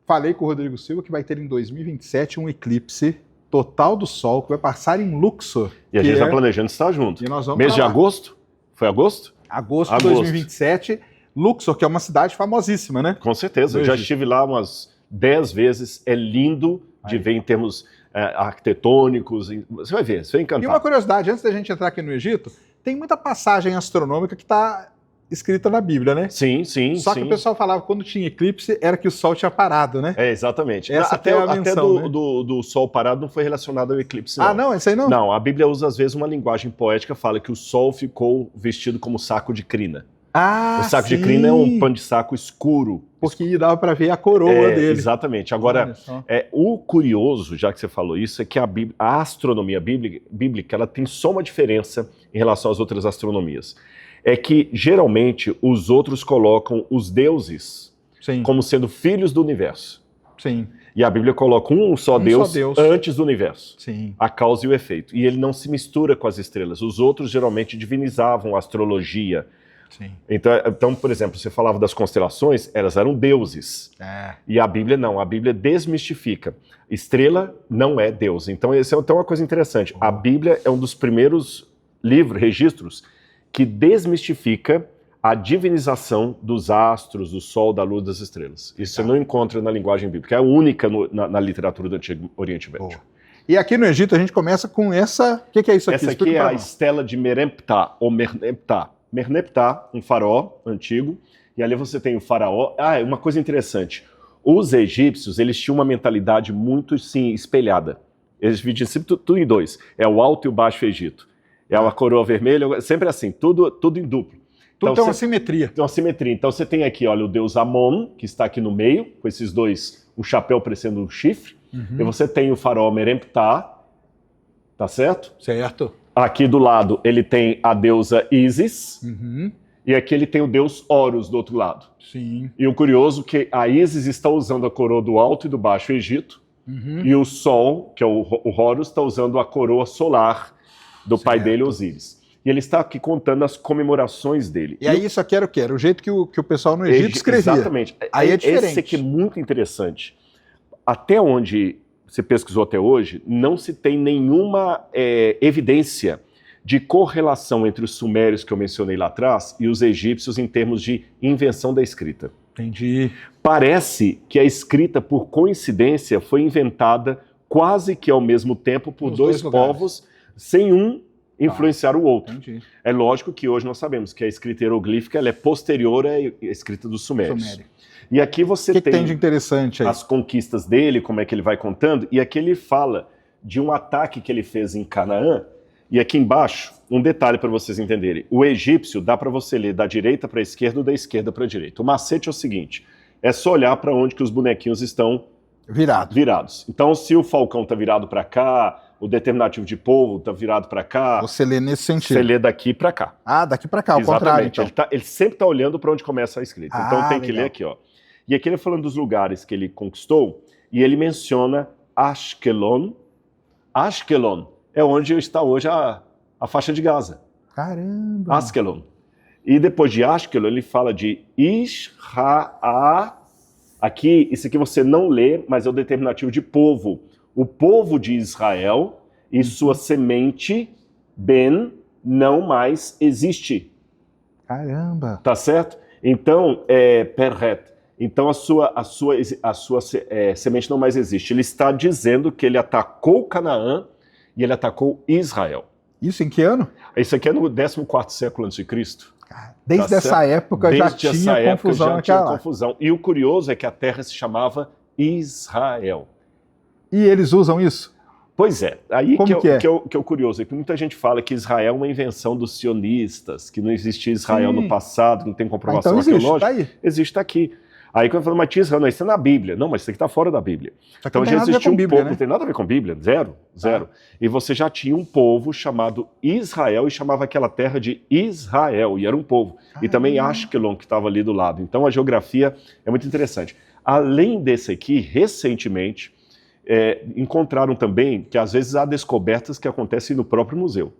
Falei com o Rodrigo Silva que vai ter em 2027 um eclipse total do Sol, que vai passar em Luxor. E a gente está planejando estar junto. E nós vamos mês de agosto? Foi agosto? Agosto de 2027. Luxor, que é uma cidade famosíssima, né? Com certeza. Eu já estive lá umas 10 vezes. É lindo de ver em termos arquitetônicos. Você vai ver, você vai encantar. E uma curiosidade, antes da gente entrar aqui no Egito, tem muita passagem astronômica que está escrita na Bíblia, né? Sim. Só que o pessoal falava que quando tinha eclipse era que o Sol tinha parado, né? Exatamente. Até a menção, né? do Sol parado não foi relacionado ao eclipse, não. Ah, não? Isso aí não? Não, a Bíblia usa às vezes uma linguagem poética, fala que o Sol ficou vestido como saco de crina. Ah, o saco de crina é um pano de saco escuro. Porque dava para ver a coroa dele. Exatamente. Agora, o curioso, já que você falou isso, é que a astronomia bíblica ela tem só uma diferença em relação às outras astronomias. É que, geralmente, os outros colocam os deuses como sendo filhos do universo. Sim. E a Bíblia coloca um só Deus antes do universo. Sim. A causa e o efeito. E ele não se mistura com as estrelas. Os outros, geralmente, divinizavam a astrologia. Sim. Então, por exemplo, você falava das constelações, elas eram deuses. E a Bíblia não. A Bíblia desmistifica. Estrela não é Deus. Então, essa é uma coisa interessante. A Bíblia é um dos primeiros registros, que desmistifica a divinização dos astros, do Sol, da Lua, das estrelas. Isso você não encontra na linguagem bíblica. É a única na literatura do Antigo Oriente Médio. E aqui no Egito a gente começa com essa... O que é isso aqui? Essa aqui é a estela de Merneptah, ou Merneptah. Merneptah, um faraó antigo, e ali você tem o faraó. Uma coisa interessante. Os egípcios, eles tinham uma mentalidade muito, sim, espelhada. Eles dividiam sempre tudo em dois. É o Alto e o Baixo Egito. É uma coroa vermelha, sempre assim, tudo em duplo. Tudo tem uma simetria. Tem uma simetria. Então você tem aqui, olha, o deus Amon, que está aqui no meio, com esses dois, um chapéu parecendo um chifre. E você tem o faraó Merneptah, tá certo? Certo. Aqui do lado ele tem a deusa Ísis. E aqui ele tem o deus Horus do outro lado. Sim. E o curioso é que a Ísis está usando a coroa do Alto e do Baixo Egito. E o Sol, que é o Horus, está usando a coroa solar do pai dele, Osíris. E ele está aqui contando as comemorações dele. E aí isso aqui era o quê? Era o jeito que o pessoal no Egito escrevia. Exatamente. Aí é diferente. Esse aqui é muito interessante. Até onde você pesquisou até hoje, não se tem nenhuma evidência de correlação entre os sumérios que eu mencionei lá atrás e os egípcios em termos de invenção da escrita. Entendi. Parece que a escrita, por coincidência, foi inventada quase que ao mesmo tempo por dois povos, sem um influenciar o outro. Entendi. É lógico que hoje nós sabemos que a escrita hieroglífica ela é posterior à escrita dos sumérios. E aqui você tem de interessante aí? As conquistas dele, como é que ele vai contando, e aqui ele fala de um ataque que ele fez em Canaã, e aqui embaixo, um detalhe para vocês entenderem. O egípcio dá para você ler da direita para a esquerda ou da esquerda para a direita. O macete é o seguinte, é só olhar para onde que os bonequinhos estão virados. Então, se o falcão está virado para cá, o determinativo de povo está virado para cá... Você lê nesse sentido. Você lê daqui para cá. Daqui para cá, ao contrário, então. Ele sempre está olhando para onde começa a escrita. Então tem que ler aqui, ó. E aqui ele falando dos lugares que ele conquistou, e ele menciona Ashkelon, Ashkelon é onde está hoje a faixa de Gaza. Caramba! Ashkelon. E depois de Ashkelon, ele fala de Ishra. Aqui, isso aqui você não lê, mas é o determinativo de povo. O povo de Israel e sua semente, Ben, não mais existe. Caramba! Tá certo? Então, Perret. Então, a sua semente não mais existe. Ele está dizendo que ele atacou Canaã e ele atacou Israel. Isso em que ano? Isso aqui é no 14º século a.C. Desde essa época já tinha confusão naquela lá. Confusão. E o curioso é que a terra se chamava Israel. E eles usam isso? Pois é. Aí Como que é o curioso é que muita gente fala que Israel é uma invenção dos sionistas, que não existia Israel no passado, que não tem comprovação então existe, arqueológica. tá aí. Existe aqui. Aí quando eu falo, mas Israel, não, isso é na Bíblia. Não, mas isso aqui está fora da Bíblia. Então já existia um povo, não tem nada a ver com Bíblia, zero. E você já tinha um povo chamado Israel e chamava aquela terra de Israel, e era um povo. E também Ashkelon, que estava ali do lado. Então a geografia é muito interessante. Além desse aqui, recentemente, encontraram também que às vezes há descobertas que acontecem no próprio museu.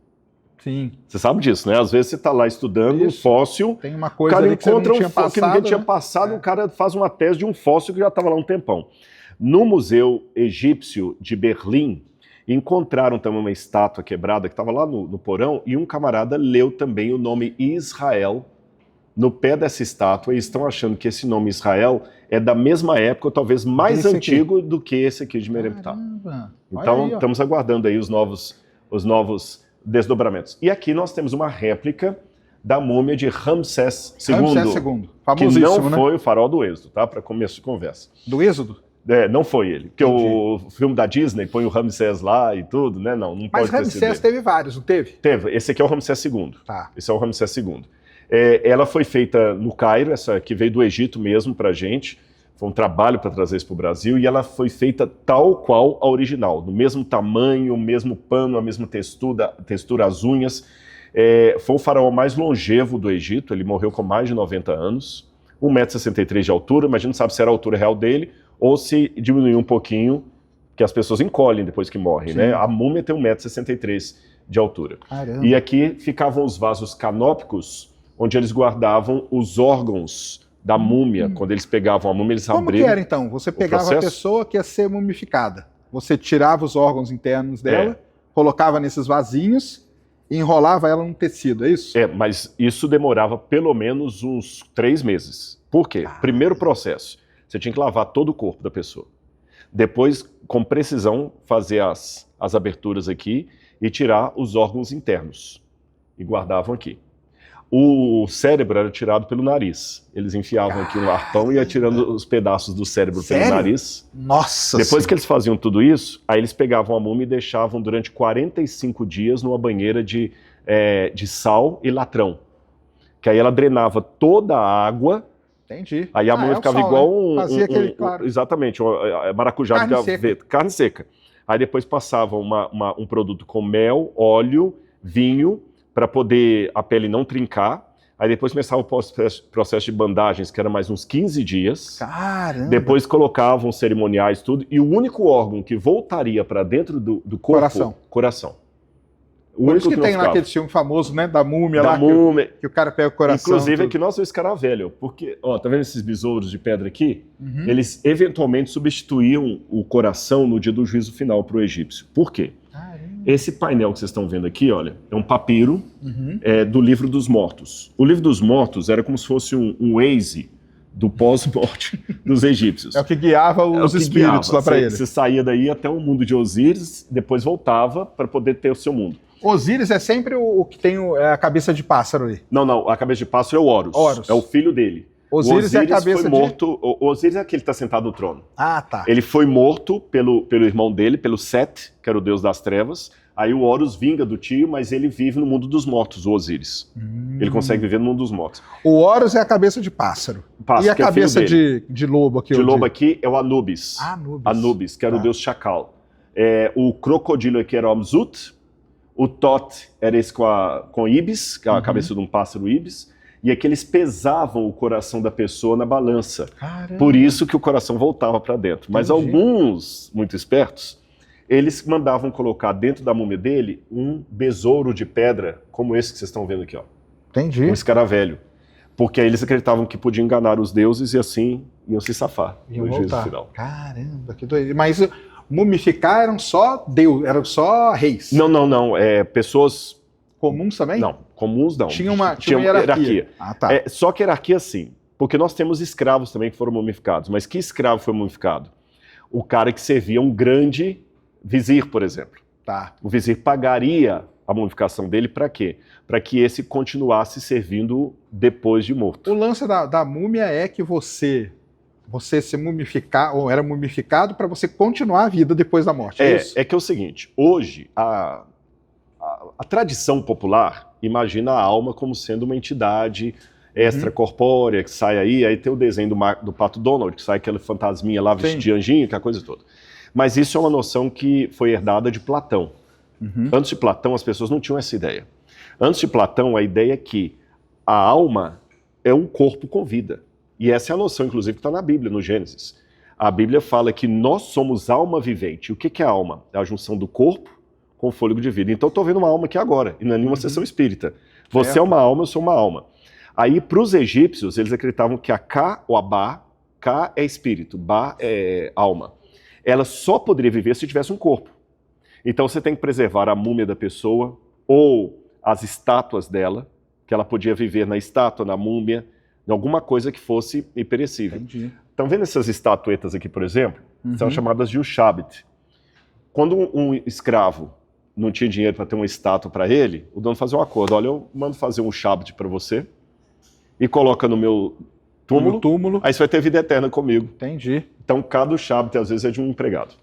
Sim. Você sabe disso, né? Às vezes você está lá estudando um fóssil, tem uma coisa o cara ali encontra que, que ninguém tinha passado, o cara faz uma tese de um fóssil que já estava lá um tempão. No Museu Egípcio de Berlim, encontraram também uma estátua quebrada que estava lá no porão, e um camarada leu também o nome Israel no pé dessa estátua, e estão achando que esse nome Israel é da mesma época, ou talvez mais antigo do que esse aqui de Meremptah. Então, aí, estamos aguardando aí os novos desdobramentos. E aqui nós temos uma réplica da múmia de Ramsés II. Ramsés II, que não foi o farol do Êxodo, tá? Para começo de conversa. Do Êxodo? Não foi ele. Porque o filme da Disney põe o Ramsés lá e tudo, né? Não pode ter sido. Mas Ramsés teve vários, não teve? Teve. Esse aqui é o Ramsés II. Tá. Esse é o Ramsés II. Ela foi feita no Cairo, essa que veio do Egito mesmo pra gente. Foi um trabalho para trazer isso para o Brasil, e ela foi feita tal qual a original, no mesmo tamanho, o mesmo pano, a mesma textura, as unhas. Foi o faraó mais longevo do Egito, ele morreu com mais de 90 anos, 1,63 m de altura, mas a gente não sabe se era a altura real dele, ou se diminuiu um pouquinho, que as pessoas encolhem depois que morrem, né? A múmia tem 1,63 m de altura. Caramba. E aqui ficavam os vasos canópicos, onde eles guardavam os órgãos da múmia. Quando eles pegavam a múmia, eles abriam. Como que era então? Você pegava a pessoa que ia ser mumificada, você tirava os órgãos internos dela, colocava nesses vasinhos e enrolava ela num tecido, é isso? Mas isso demorava pelo menos uns 3 meses. Por quê? Primeiro processo, você tinha que lavar todo o corpo da pessoa. Depois, com precisão, fazer as aberturas aqui e tirar os órgãos internos. E guardavam aqui. O cérebro era tirado pelo nariz. Eles enfiavam aqui no arpão e ia tirando os pedaços do cérebro pelo nariz. Nossa! Depois que eles faziam tudo isso, aí eles pegavam a múmia e deixavam durante 45 dias numa banheira de sal e latrão. Que aí ela drenava toda a água. Entendi. Aí a múmia ficava igual né? Fazia aquele, claro. Exatamente, maracujá de gaveta. Carne seca. Aí depois passavam um produto com mel, óleo, vinho, para poder a pele não trincar. Aí depois começava o processo de bandagens, que era mais uns 15 dias. Caramba! Depois colocavam cerimoniais, tudo. E o único órgão que voltaria para dentro do corpo... Coração. Por isso que tem lá aquele filme famoso, né? Da múmia lá, que o cara pega o coração. Inclusive, aqui nós vamos ficar velho. Porque, tá vendo esses besouros de pedra aqui? Eles eventualmente substituíam o coração no dia do juízo final para o egípcio. Por quê? Esse painel que vocês estão vendo aqui, olha, é um papiro do Livro dos Mortos. O Livro dos Mortos era como se fosse um Waze do pós-morte dos egípcios. É o que guiava os espíritos lá para eles. Você saía daí até o mundo de Osíris, depois voltava para poder ter o seu mundo. Osíris é sempre o que tem a cabeça de pássaro ali. Não, a cabeça de pássaro é o Horus. É o filho dele. Osíris é a cabeça foi morto, o Osíris é aquele que está sentado no trono. Ah, tá. Ele foi morto pelo irmão dele, pelo Set, que era o deus das trevas. Aí o Horus vinga do tio, mas ele vive no mundo dos mortos, o Osíris. Ele consegue viver no mundo dos mortos. O Horus é a cabeça de pássaro. E a cabeça de lobo aqui? De lobo aqui é o Anubis. Anubis, que era o deus Chacal. O crocodilo aqui era o Amzut. O Tot era esse com Ibis, que é a cabeça de um pássaro Ibis. E aqui eles pesavam o coração da pessoa na balança. Caramba. Por isso que o coração voltava para dentro. Mas alguns, muito espertos, eles mandavam colocar dentro da múmia dele um besouro de pedra, como esse que vocês estão vendo aqui, ó. Entendi. Um escaravelho. Porque aí eles acreditavam que podiam enganar os deuses e assim iam se safar no juízo final. Caramba, que doido. Mas mumificar eram só Deus, eram só reis? Não. Pessoas... Comuns também? Não, comuns não. Tinha uma hierarquia. Ah, tá. Só que hierarquia sim. Porque nós temos escravos também que foram mumificados. Mas que escravo foi mumificado? O cara que servia um grande vizir, por exemplo. Tá. O vizir pagaria a mumificação dele para quê? Para que esse continuasse servindo depois de morto. O lance da múmia é que você se mumificar, ou era mumificado para você continuar a vida depois da morte. É que é o seguinte, hoje a tradição popular imagina a alma como sendo uma entidade extracorpórea que sai aí tem o desenho do Pato Donald, que sai aquele fantasminha lá vestido de anjinho, que é a coisa toda. Mas isso é uma noção que foi herdada de Platão. Antes de Platão, as pessoas não tinham essa ideia. Antes de Platão, a ideia é que a alma é um corpo com vida. E essa é a noção, inclusive, que está na Bíblia, no Gênesis. A Bíblia fala que nós somos alma vivente. O que é alma? É a junção do corpo com o fôlego de vida. Então, eu estou vendo uma alma aqui agora, e não é nenhuma sessão espírita. Você é uma alma, eu sou uma alma. Aí, para os egípcios, eles acreditavam que a Ka, ou a Ba, Ka é espírito, Ba é alma. Ela só poderia viver se tivesse um corpo. Então, você tem que preservar a múmia da pessoa, ou as estátuas dela, que ela podia viver na estátua, na múmia, em alguma coisa que fosse imperecível. Entendi. Estão vendo essas estatuetas aqui, por exemplo? São chamadas de Ushabit. Quando um escravo não tinha dinheiro para ter uma estátua para ele, o dono fazia um acordo. Olha, eu mando fazer um Ushabit para você e coloca no meu túmulo, aí você vai ter vida eterna comigo. Entendi. Então, cada Ushabit, às vezes, é de um empregado.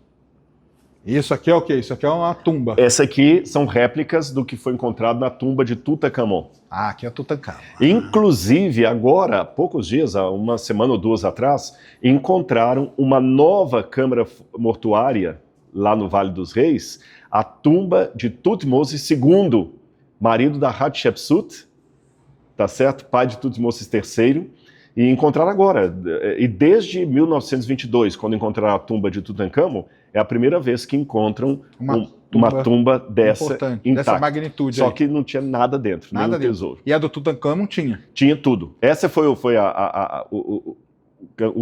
Isso aqui é o quê? Isso aqui é uma tumba. Essa aqui são réplicas do que foi encontrado na tumba de Tutankhamon. Ah, aqui é Tutankhamon. Inclusive, agora, há poucos dias, há uma semana ou duas atrás, encontraram uma nova câmara mortuária lá no Vale dos Reis, a tumba de Tutmosis II, marido da Hatshepsut, tá certo? Pai de Tutmosis III, e encontraram agora. E desde 1922, quando encontraram a tumba de Tutankhamon, é a primeira vez que encontram uma tumba dessa intacta. Dessa magnitude. Só que não tinha nada dentro, nada nenhum tesouro. E a do Tutankhamon tinha? Tinha tudo. Essa foi o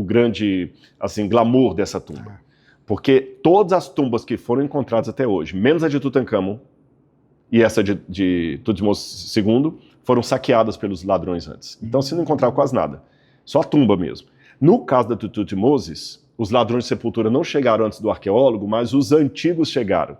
grande assim, glamour dessa tumba. Porque todas as tumbas que foram encontradas até hoje, menos a de Tutankhamon e essa de Tutmosis II, foram saqueadas pelos ladrões antes. Então você não encontrava quase nada. Só a tumba mesmo. No caso da Tutmosis, os ladrões de sepultura não chegaram antes do arqueólogo, mas os antigos chegaram.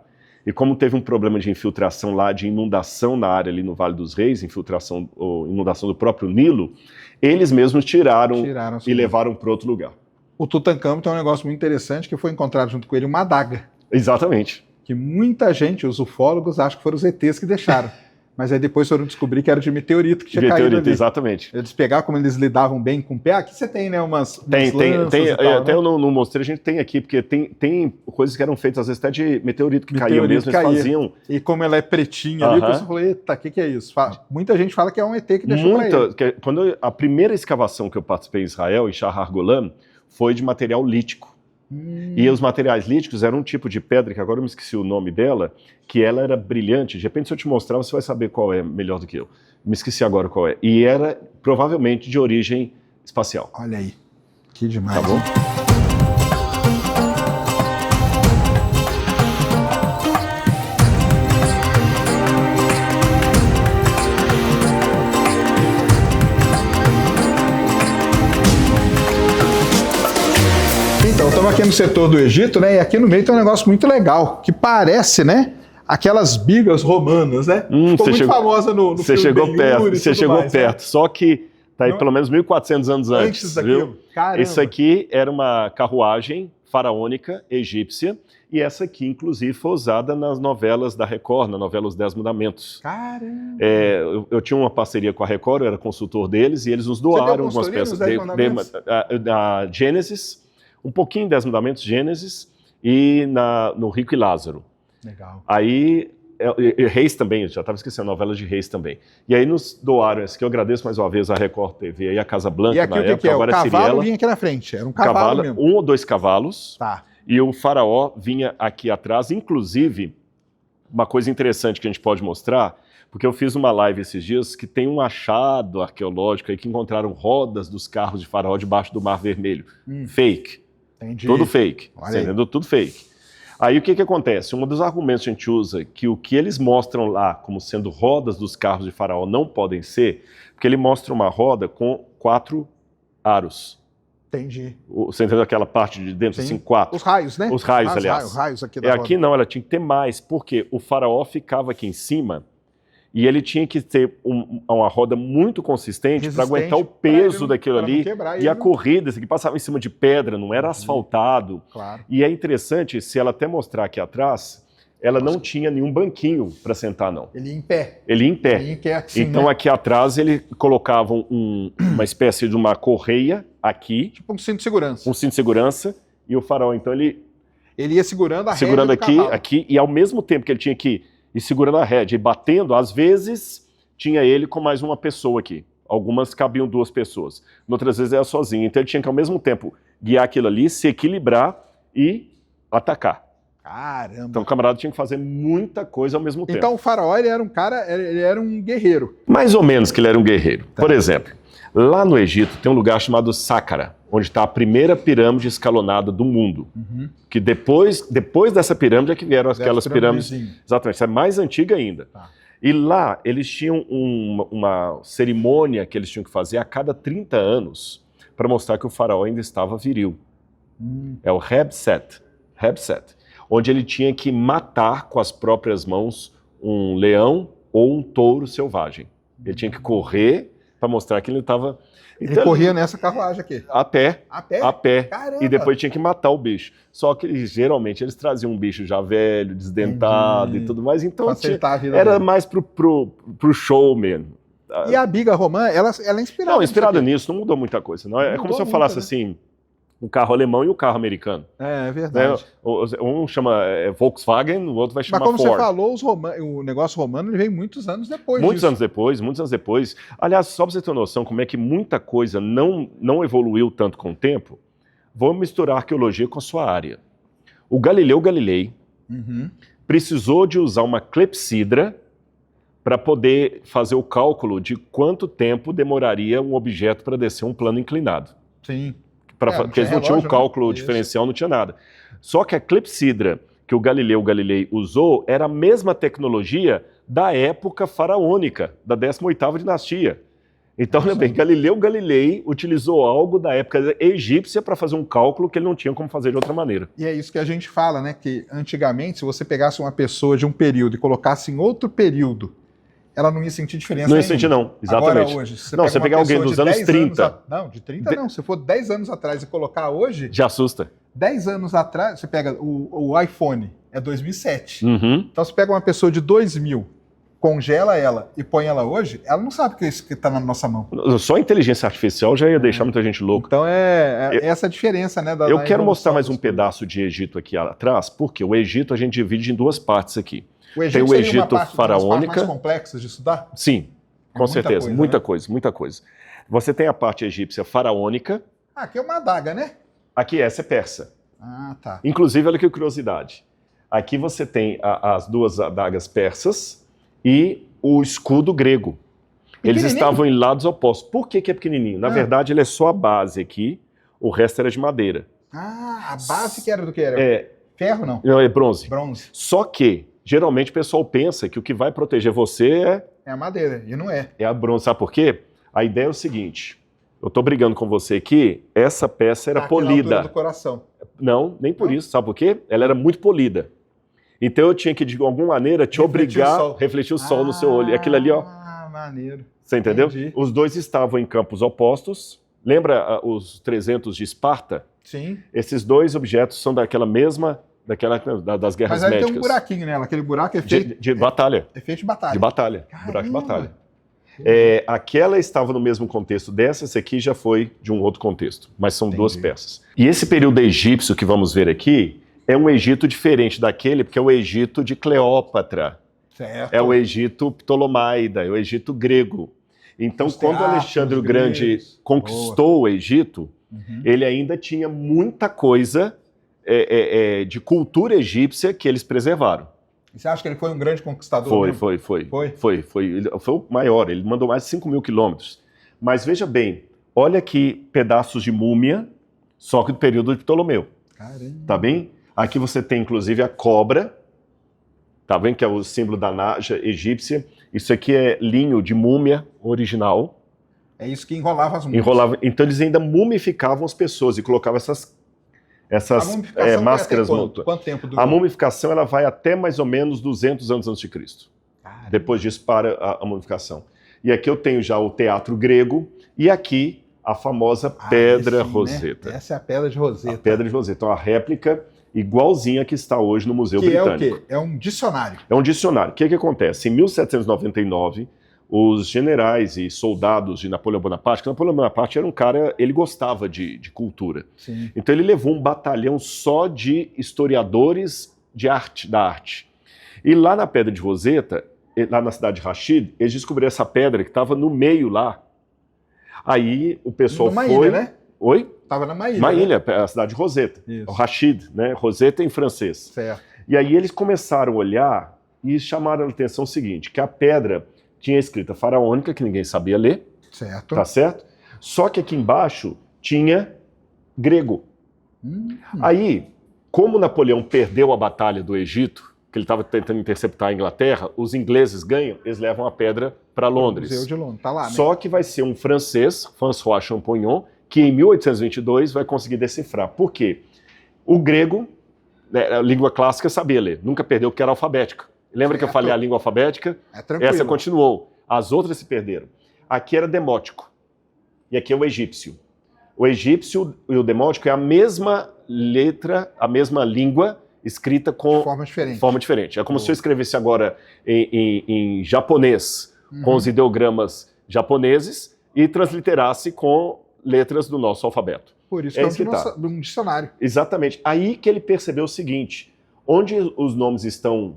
E como teve um problema de infiltração lá, de inundação na área ali no Vale dos Reis, infiltração ou inundação do próprio Nilo, eles mesmos tiraram e levaram para outro lugar. O Tutankhamon tem um negócio muito interessante, que foi encontrado junto com ele uma adaga. Exatamente. Que muita gente, os ufólogos, acham que foram os ETs que deixaram. Mas aí depois foram descobrir que era de meteorito que tinha caído ali. Exatamente. Eles pegaram como eles lidavam bem com o pé. Aqui você tem, né, umas lanças e tal, até né? eu não mostrei, a gente tem aqui, porque tem coisas que eram feitas às vezes até de meteorito que caía mesmo, eles faziam. E como ela é pretinha ali, você falou, eita, o que é isso? Muita gente fala que é um ET que deixou pra ele. Quando a primeira escavação que eu participei em Israel, em Shahar Golan, foi de material lítico. E os materiais líticos eram um tipo de pedra, que agora eu me esqueci o nome dela, que ela era brilhante. De repente, se eu te mostrar, você vai saber qual é melhor do que eu. Me esqueci agora qual é. E era provavelmente de origem espacial. Olha aí, que demais. Tá bom? Então, estamos aqui no setor do Egito, né? E aqui no meio tem um negócio muito legal, que parece, né? Aquelas bigas romanas, né? Ficou muito famosa no Você filme chegou perto, você chegou mais, perto. Né? Só que tá aí pelo menos 1.400 anos antes, viu? Caramba. Isso aqui era uma carruagem faraônica egípcia, e essa aqui, inclusive, foi usada nas novelas da Record, na novela Os 10 Mandamentos. Caramba! Eu tinha uma parceria com a Record, eu era consultor deles, e eles nos doaram algumas peças da Gênesis, um pouquinho 10 Mandamentos, Gênesis, e no Rico e Lázaro. Legal. Aí, Reis também, eu já estava esquecendo, novelas de Reis também. E aí nos doaram esse, que eu agradeço mais uma vez a Record TV e a Casa Branca, e aqui, na época, agora o cavalo Siriela. Vinha aqui na frente, era um cavalo mesmo. Um ou dois cavalos. Tá. E o faraó vinha aqui atrás, inclusive, uma coisa interessante que a gente pode mostrar, porque eu fiz uma live esses dias que tem um achado arqueológico aí que encontraram rodas dos carros de faraó debaixo do Mar Vermelho. Fake. Entendi. Tudo fake. Olha Você aí. entendeu? Tudo fake. Aí o que que acontece? Um dos argumentos que a gente usa que o que eles mostram lá como sendo rodas dos carros de faraó não podem ser, porque ele mostra uma roda com 4 aros. Entendi. Você entendeu aquela parte de dentro, Sim. assim, 4? Os raios, né? Os raios, aliás. Os raios aqui da Aqui roda. não, ela tinha que ter mais, porque o faraó ficava aqui em cima e ele tinha que ter uma roda muito consistente para aguentar o peso daquilo ali. E a corrida, isso aqui passava em cima de pedra, não era asfaltado. Claro. E é interessante, se ela até mostrar aqui atrás, ela não tinha nenhum banquinho para sentar, não. Ele ia em pé. Ele ia em pé. Ele ia em pé, assim, Então né? aqui atrás ele colocava uma espécie de uma correia aqui, Tipo um cinto de segurança. um cinto de segurança, e o faraó, então, ele Ele ia segurando a segurando rédea do aqui, cavalo. aqui, e ao mesmo tempo que ele tinha que ir segurando a rédea e batendo, às vezes tinha ele com mais uma pessoa aqui. Algumas cabiam 2 pessoas. Outras vezes era sozinho. Então ele tinha que ao mesmo tempo guiar aquilo ali, se equilibrar e atacar. Caramba. Então o camarada tinha que fazer muita coisa ao mesmo tempo. Então o faraó, ele era um cara, ele era um guerreiro. Mais ou menos que ele era um guerreiro. Tá. Por exemplo, lá no Egito tem um lugar chamado Saqqara, onde está a primeira pirâmide escalonada do mundo. Que depois dessa pirâmide é que vieram aquelas pirâmides. Exatamente, essa é mais antiga ainda. Tá. E lá eles tinham uma cerimônia que eles tinham que fazer a cada 30 anos para mostrar que o faraó ainda estava viril. É o Hebset, onde ele tinha que matar com as próprias mãos um leão ou um touro selvagem. Ele tinha que correr para mostrar que ele estava... Ele corria nessa carruagem aqui. A pé. A pé? A pé. Caramba. E depois tinha que matar o bicho. Só que geralmente eles traziam um bicho já velho, desdentado e tudo mais. Então Facilitar a vida era dele. mais pro show mesmo. E a biga romã, ela é inspirada Não, inspirada nisso nisso, não mudou muita coisa. Não. É Não como mudou se eu muito, falasse né? assim, o carro alemão e o carro americano. aqui. É Né? verdade. Um chama Volkswagen, o outro vai Mas chamar como Ford. você falou, o negócio romano ele veio muitos anos depois Muitos disso. anos depois. Aliás, só para você ter noção como é que muita coisa não evoluiu tanto com o tempo, vou misturar arqueologia com a sua área. O Galileu Galilei precisou de usar uma clepsidra para poder fazer o cálculo de quanto tempo demoraria um objeto para descer um plano inclinado. Sim. Porque eles não tinham o cálculo diferencial, não tinha nada. Só que a clepsidra que o Galileu Galilei usou era a mesma tecnologia da época faraônica, da 18ª dinastia. Então, olha bem, Galileu Galilei utilizou algo da época egípcia para fazer um cálculo que ele não tinha como fazer de outra maneira. E é isso que a gente fala, né? Que antigamente, se você pegasse uma pessoa de um período e colocasse em outro período, ela não ia sentir diferença Não ia nenhuma. sentir, não. Exatamente. Agora, hoje, se Não, pega você uma pegar alguém pessoa dos de anos 10 30. Não, de 30 não. Se for 10 anos atrás e colocar hoje, Já assusta. 10 anos atrás, você pega o iPhone, é 2007. Uhum. Então, você pega uma pessoa de 2000, congela ela e põe ela hoje, ela não sabe que é isso que está na nossa mão. Só a inteligência artificial já ia deixar muita gente louca. Então, essa a diferença, né? Eu quero mostrar mais um pedaço de Egito aqui atrás, porque o Egito a gente divide em 2 partes aqui. O Egito Tem o seria uma Egito parte, faraônica. uma das partes mais complexas de estudar? Sim, com muita certeza. coisa, Muita né? coisa, muita coisa. Você tem a parte egípcia faraônica. Ah, aqui é uma adaga, né? Aqui essa é persa. Ah, tá. Inclusive, olha que curiosidade. Aqui você tem as 2 adagas persas e o escudo grego. Eles estavam em lados opostos. Por que é pequenininho? Na verdade, ele é só a base aqui, o resto era de madeira. Ah, a base que era do que era? É, Ferro, não? não, é bronze. Bronze. Só que, geralmente, o pessoal pensa que o que vai proteger você É a madeira, e não é. é a bronze. Sabe por quê? A ideia é o seguinte, eu estou brigando com você aqui, essa peça era Tá aqui na polida. altura do coração. Não, nem por Não? isso. Sabe por quê? Ela era muito polida. Então eu tinha que, de alguma maneira, te Refletir obrigar o sol. a refletir o sol no seu olho. E aquilo ali, ó, Ah, maneiro. você entendeu? Entendi. Os dois estavam em campos opostos. Lembra os 300 de Esparta? Sim. Esses 2 objetos são daquela mesma, das guerras Mas aí médicas. tem um buraquinho nela. Aquele buraco é feito De batalha. é feito de batalha. De batalha. Caramba. Buraco de batalha. Aquela estava no mesmo contexto dessa, essa aqui já foi de um outro contexto, mas são 2 peças. E esse período egípcio que vamos ver aqui é um Egito diferente daquele, porque é o Egito de Cleópatra, Certo. é o Egito ptolomaida, é o Egito grego. Então, Os quando teatros Alexandre o Grande gregos. conquistou o Egito, ele ainda tinha muita coisa de cultura egípcia que eles preservaram. E você acha que ele foi um grande conquistador? Foi o maior, ele mandou mais de 5 mil quilômetros. Mas veja bem, olha aqui pedaços de múmia, só que do período de Ptolomeu. Caramba. Tá bem? Aqui você tem inclusive a cobra, tá vendo que é o símbolo da Naja egípcia. Isso aqui é linho de múmia original. É isso que enrolava as múmias. Então eles ainda mumificavam as pessoas e colocavam essas máscaras. Quanto tempo durou? A mumificação ela vai até mais ou menos 200 anos antes de Cristo. Caramba. Depois disso para a mumificação. E aqui eu tenho já o teatro grego e aqui a famosa Pedra Roseta. Né? Essa é a Pedra de Roseta. A Pedra de Roseta. Então a réplica igualzinha que está hoje no Museu Britânico. Que é o quê? É um dicionário. É um dicionário. O que acontece? Em 1799, os generais e soldados de Napoleão Bonaparte, que Napoleão Bonaparte era um cara, ele gostava de cultura. Sim. Então ele levou um batalhão só de historiadores da arte. E lá na Pedra de Roseta, lá na cidade de Rashid, eles descobriram essa pedra que estava no meio lá. Aí o pessoal numa foi... ilha, né? Oi? Estava numa ilha. Uma né? ilha, a cidade de Roseta. Isso. Rashid, né? Roseta em francês. Certo. E aí eles começaram a olhar e chamaram a atenção o seguinte, que a pedra tinha escrita faraônica, que ninguém sabia ler. Certo. Tá certo? Só que aqui embaixo tinha grego. Aí, como Napoleão perdeu a batalha do Egito, que ele estava tentando interceptar a Inglaterra, os ingleses ganham, eles levam a pedra para Londres. Museu de Londres, tá lá, né? Só que vai ser um francês, François Champollion, que em 1822 vai conseguir decifrar. Por quê? O grego, né, a língua clássica, sabia ler, nunca perdeu porque era alfabética. Lembra que eu falei a língua alfabética? Essa continuou. As outras se perderam. Aqui era demótico. E aqui é o egípcio. O egípcio e o demótico é a mesma letra, a mesma língua, escrita com de forma diferente. É como se eu escrevesse agora em japonês, com os ideogramas japoneses, e transliterasse com letras do nosso alfabeto. Por isso que é um dicionário. Exatamente. Aí que ele percebeu o seguinte, onde os nomes estão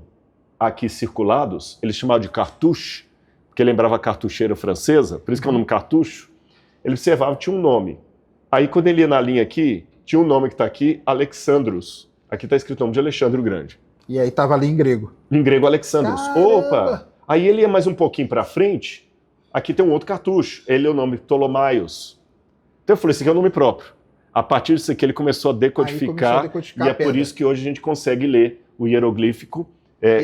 aqui circulados, ele chamava de cartouche, porque lembrava a cartucheira francesa, por isso que é o nome cartucho. Ele observava que tinha um nome. Aí quando ele ia na linha aqui, tinha um nome que está aqui, Alexandros. Aqui está escrito o nome de Alexandre o Grande. E aí estava ali em grego. Em grego, Alexandros. Caramba! Opa! Aí ele ia mais um pouquinho para frente, aqui tem um outro cartucho. Ele é o nome Ptolomaios. Então eu falei, esse aqui é o nome próprio. A partir disso aqui ele começou a decodificar, e é por isso que hoje a gente consegue ler o hieroglífico,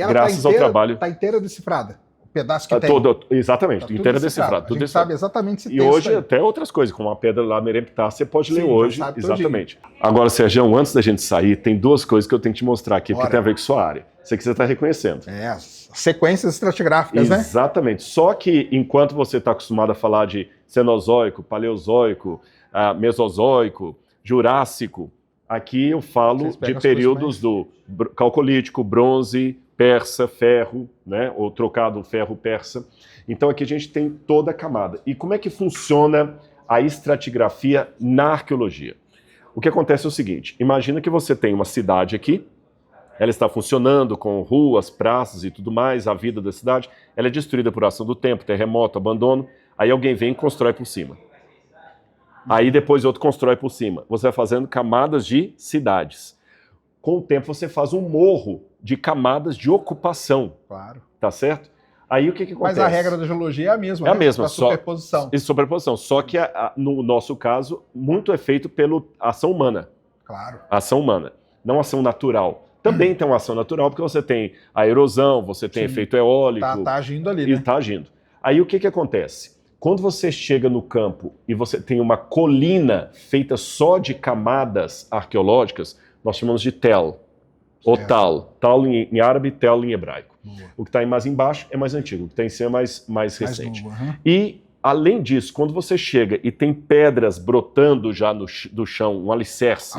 graças ao trabalho. Está inteira decifrada. O pedaço que tem. Exatamente, tá inteira decifrada. A gente sabe exatamente esse texto. E hoje aí. até outras coisas, como a pedra lá Meremptah, você pode ler hoje. Exatamente. Todinho. Agora, Sérgio, antes da gente sair, tem duas coisas que eu tenho que te mostrar aqui, porque tem a ver com sua área. Isso aqui você está reconhecendo. As sequências estratigráficas, né? Exatamente. Só que enquanto você está acostumado a falar de Cenozoico, Paleozoico, Mesozoico, Jurássico, aqui eu falo de períodos do Calcolítico, Bronze, Persa, Ferro, né? Ou trocado Ferro Persa. Então aqui a gente tem toda a camada. E como é que funciona a estratigrafia na arqueologia? O que acontece é o seguinte, imagina que você tem uma cidade aqui, ela está funcionando com ruas, praças e tudo mais, a vida da cidade, ela é destruída por ação do tempo, terremoto, abandono, aí alguém vem e constrói por cima. Aí depois outro constrói por cima. Você vai fazendo camadas de cidades. Com o tempo você faz um morro de camadas de ocupação. Claro. Tá certo? Aí o que acontece? Mas a regra da geologia é a mesma, é a mesma, superposição. Superposição. Só que no nosso caso, muito é feito pela ação humana. Claro. Ação humana, não ação natural. Também tem uma ação natural, porque você tem a erosão, você tem efeito eólico. Tá agindo ali, né? Está agindo. Aí o que acontece? Quando você chega no campo e você tem uma colina feita só de camadas arqueológicas, nós chamamos de tel, ou tal. Tal em árabe, tel em hebraico. Boa. O que está mais embaixo é mais antigo, o que está em cima é mais recente. E, além disso, quando você chega e tem pedras brotando já do chão, um alicerce.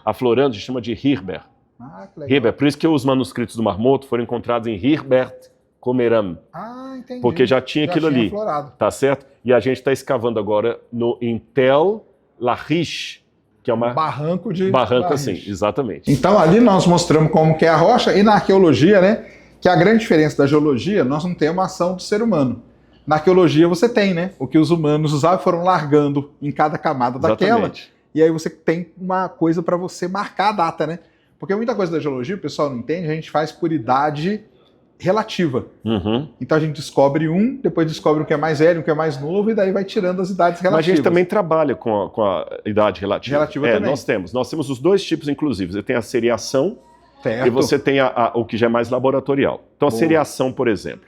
Aflorando, a gente chama de Hirber. Ah, que legal. Hirber, por isso que os manuscritos do Mar Morto foram encontrados em Hirbert Comeram. Ah, entendi. Porque já tinha aquilo ali. Aflorado. Tá certo? E a gente está escavando agora em Tel Larish, que é uma... Barranco de Barranco, Larish. assim, exatamente. Então ali nós mostramos como que é a rocha, e na arqueologia, né, que a grande diferença da geologia, nós não temos uma ação do ser humano. Na arqueologia você tem, né, o que os humanos usavam foram largando em cada camada daquela, e aí você tem uma coisa para você marcar a data, né? Porque muita coisa da geologia, o pessoal não entende, a gente faz por idade relativa. Uhum. Então a gente descobre um, depois descobre um que é mais velho, um que é mais novo, e daí vai tirando as idades relativas. Mas a gente também trabalha com a idade relativa. Relativa também. Nós temos os dois tipos, inclusive. Você tem a seriação Certo. e você tem o que já é mais laboratorial. Então a seriação, por exemplo,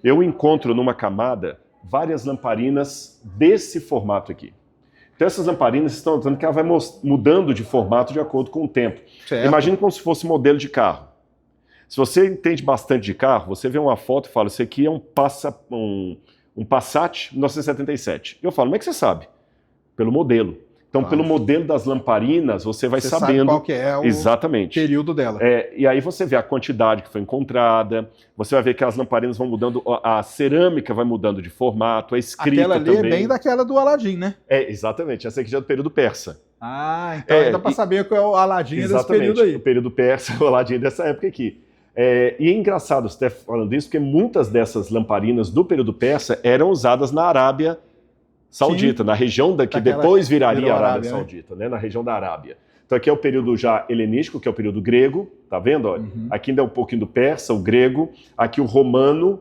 eu encontro numa camada várias lamparinas desse formato aqui. Então essas lamparinas estão dizendo que ela vai mudando de formato de acordo com o tempo. Certo. Imagine como se fosse modelo de carro. Se você entende bastante de carro, você vê uma foto e fala, isso aqui é um Passat 1977. Eu falo, como é que você sabe? Pelo modelo. Então, pelo modelo das lamparinas, você vai sabendo sabe qual que é o exatamente período dela. E aí você vê a quantidade que foi encontrada, você vai ver que as lamparinas vão mudando, a cerâmica vai mudando de formato, a escrita aquela ali também. É bem daquela do Aladim, né? Exatamente. Essa aqui já é do período persa. Ah, então ainda para saber qual é o Aladim desse período aí. O período persa, o Aladim dessa época aqui. E é engraçado você estar falando isso, porque muitas dessas lamparinas do período persa eram usadas na Arábia Saudita, na região que depois viraria a Arábia Saudita, né? Na região da Arábia. Então aqui é o período já helenístico, que é o período grego, tá vendo? Olha? Aqui ainda é um pouquinho do persa, o grego, aqui o romano.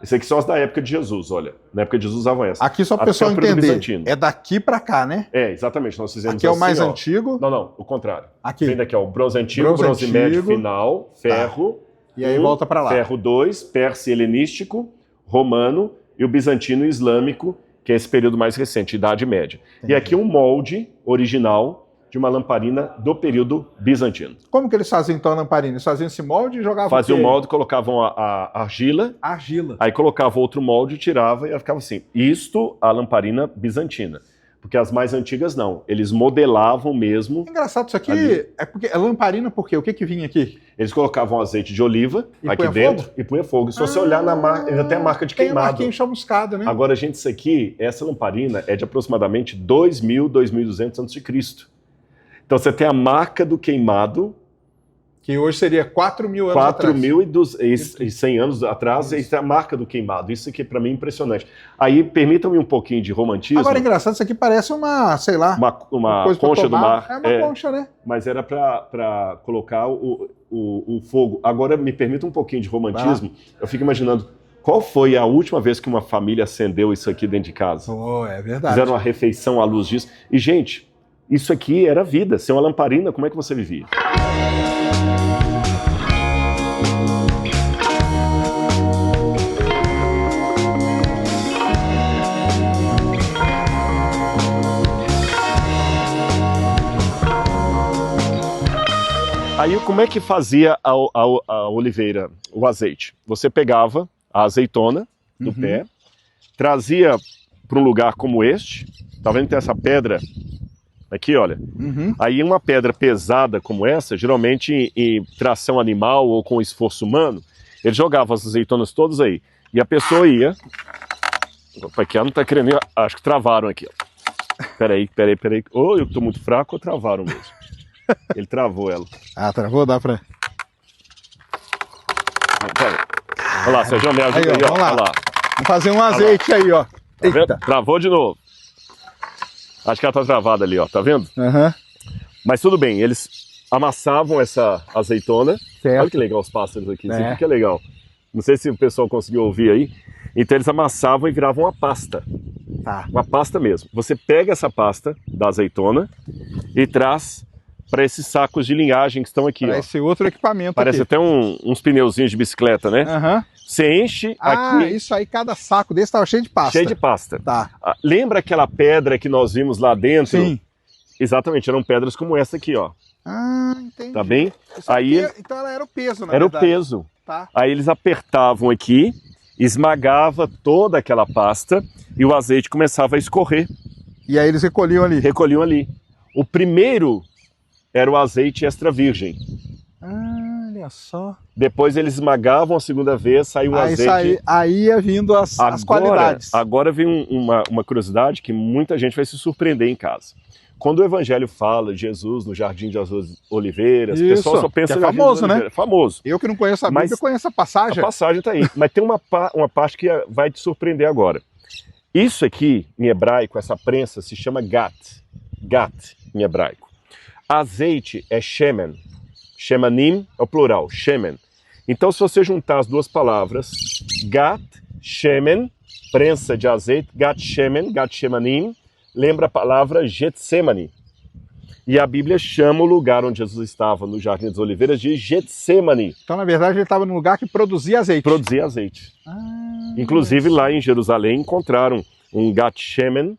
Esse aqui são as da época de Jesus, olha. Na época de Jesus usavam essa. Aqui só para o pessoal entender, é daqui para cá, né? Exatamente. Nós fizemos aqui é o mais antigo? Não, o contrário. Aqui. Vem daqui, ó, o bronze antigo, bronze médio final, ferro. E aí volta para lá. Ferro 2, persa e helenístico, romano, e o bizantino e islâmico, que é esse período mais recente, Idade Média. Entendi. E aqui um molde original de uma lamparina do período bizantino. Como que eles faziam então a lamparina? Eles faziam esse molde e jogavam Faziam o molde, colocavam a argila. Argila. Aí colocavam outro molde, tirava e ela ficava assim. Isto a lamparina bizantina. Porque as mais antigas não. Eles modelavam mesmo. Engraçado isso aqui. Ali. É porque a lamparina, por quê? O que vinha aqui? Eles colocavam azeite de oliva aqui dentro e punha fogo. E se você olhar na marca, ainda tem a marca de queimado. Tem a marquinha chamuscada, né? Agora, gente, isso aqui, essa lamparina é de aproximadamente 2.000, 2.200 a.C. Então você tem a marca do queimado. Que hoje seria 4.000 anos atrás. 4.100 anos atrás, e tem a marca do queimado. Isso aqui para mim é impressionante. Aí permitam-me um pouquinho de romantismo. Agora é engraçado, isso aqui parece uma, sei lá, uma concha do mar. É uma concha, né? Mas era para colocar o fogo. Agora me permita um pouquinho de romantismo. Eu fico imaginando, qual foi a última vez que uma família acendeu isso aqui dentro de casa? É verdade. Fizeram uma refeição à luz disso. E, gente, isso aqui era vida. Sem uma lamparina, como é que você vivia? Aí como é que fazia a oliveira, o azeite? Você pegava a azeitona do pé, trazia para um lugar como este, tá vendo que tem essa pedra aqui, olha? Aí uma pedra pesada como essa, geralmente em tração animal ou com esforço humano, ele jogava as azeitonas todas aí. E a pessoa ia... Opa, aqui ela não tá querendo ir, acho que travaram aqui. Peraí. Ou eu tô muito fraco ou travaram mesmo. Ele travou ela. Travou? Dá pra... Olha lá, Sérgio, me ajuda aí, ó. Vamos lá. Vamos fazer um azeite aí, ó. Tá vendo? Travou de novo. Acho que ela tá travada ali, ó. Tá vendo? Mas tudo bem, eles amassavam essa azeitona. Certo. Olha que legal os pássaros aqui. Isso aqui que é legal. Não sei se o pessoal conseguiu ouvir aí. Então eles amassavam e viravam uma pasta. Uma pasta mesmo. Você pega essa pasta da azeitona e traz para esses sacos de linhagem que estão aqui. Parece outro equipamento. Parece aqui. Até uns pneuzinhos de bicicleta, né? Você enche aqui... isso aí, cada saco desse estava cheio de pasta. Cheio de pasta. Lembra aquela pedra que nós vimos lá dentro? Sim. Exatamente, eram pedras como essa aqui, ó. Entendi. Tá bem? Então ela era o peso, na verdade. Era o peso. Tá. Aí eles apertavam aqui, esmagava toda aquela pasta e o azeite começava a escorrer. E aí eles recolhiam ali? Recolhiam ali. O primeiro era o azeite extra virgem. Olha só. Depois eles esmagavam a segunda vez, saiu o azeite. Aí ia vindo as qualidades. Agora vem uma curiosidade que muita gente vai se surpreender em casa. Quando o Evangelho fala de Jesus no Jardim de Oliveiras, o pessoal só pensa em famoso, né? Famoso. Eu que não conheço a Bíblia, eu conheço a passagem. A passagem está aí. Mas tem uma parte que vai te surpreender agora. Isso aqui, em hebraico, essa prensa, se chama gat. gat, em hebraico. Azeite é shemen. Shemanim é o plural, shemen. Então, se você juntar as duas palavras, gat, shemen, prensa de azeite, gat shemanim, lembra a palavra Getsemane. E a Bíblia chama o lugar onde Jesus estava, no Jardim das Oliveiras, de Getsemane. Então, na verdade, ele estava num lugar que produzia azeite. Produzia azeite. Inclusive, lá em Jerusalém, encontraram um gat shemen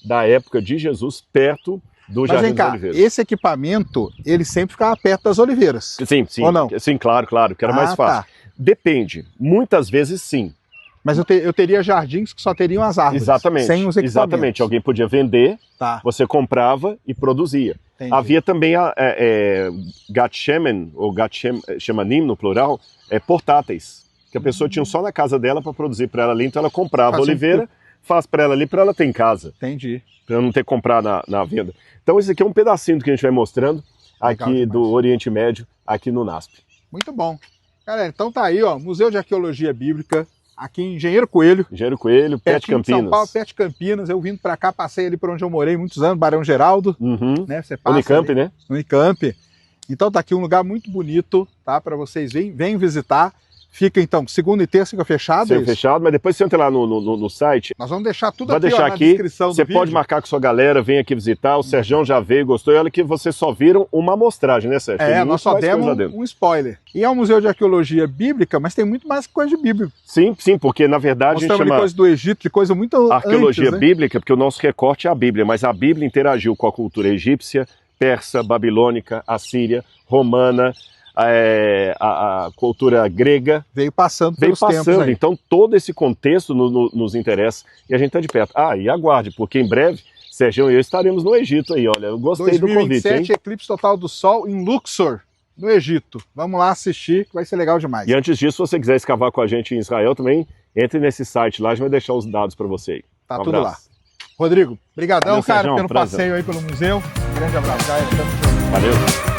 da época de Jesus, perto do Jardim das Oliveiras. Esse equipamento, ele sempre ficava perto das oliveiras. Sim, sim. Ou não? Sim, claro, que era mais fácil. Tá. Depende. Muitas vezes, sim. Mas eu teria jardins que só teriam as árvores. Exatamente. Sem os equipamentos. Exatamente. Alguém podia vender, você comprava e produzia. Entendi. Havia também gat shemen, ou gat shemanim no plural, portáteis, que a pessoa tinha só na casa dela para produzir para ela ali, então ela comprava a oliveira, faz para ela ali, para ela ter em casa. Entendi. Para não ter que comprar na venda. Então esse aqui é um pedacinho do que a gente vai mostrando aqui do Oriente Médio, aqui no NASP. Muito bom. Galera, então tá aí, ó, Museu de Arqueologia Bíblica, aqui em Engenheiro Coelho. Engenheiro Coelho, perto de Campinas. São Paulo, perto de Campinas. Eu vindo para cá, passei ali por onde eu morei muitos anos, Barão Geraldo. Né? Você passa Unicamp, ali, né? Unicamp. Então tá aqui um lugar muito bonito, tá? Para vocês venham visitar. Fica então, segunda e terça fica fechado. Fica fechado, mas depois você entra lá no site. Nós vamos deixar tudo aqui, na descrição do vídeo. Você pode marcar com sua galera, vem aqui visitar. O Serjão já veio, gostou. E olha que vocês só viram uma amostragem, né, Sérgio? Nós só demos um spoiler. E é um museu de arqueologia bíblica, mas tem muito mais coisa de Bíblia. Sim, porque na verdade mostramos a gente chama coisa do Egito, de coisa muito arqueologia antes, né? bíblica, porque o nosso recorte é a Bíblia, mas a Bíblia interagiu com a cultura egípcia, persa, babilônica, assíria, romana, a cultura grega. Veio passando pelos tempos aí. Então todo esse contexto nos interessa e a gente está de perto. E aguarde, porque em breve, Sergião e eu estaremos no Egito aí, olha, eu gostei do convite, hein? 2027, eclipse total do Sol em Luxor, no Egito. Vamos lá assistir, que vai ser legal demais. E antes disso, se você quiser escavar com a gente em Israel também, entre nesse site lá, a gente vai deixar os dados para você aí. Tá tudo lá. Rodrigo, brigadão, cara, Sergião, pelo passeio aí pelo museu. Um grande abraço, galera. Valeu.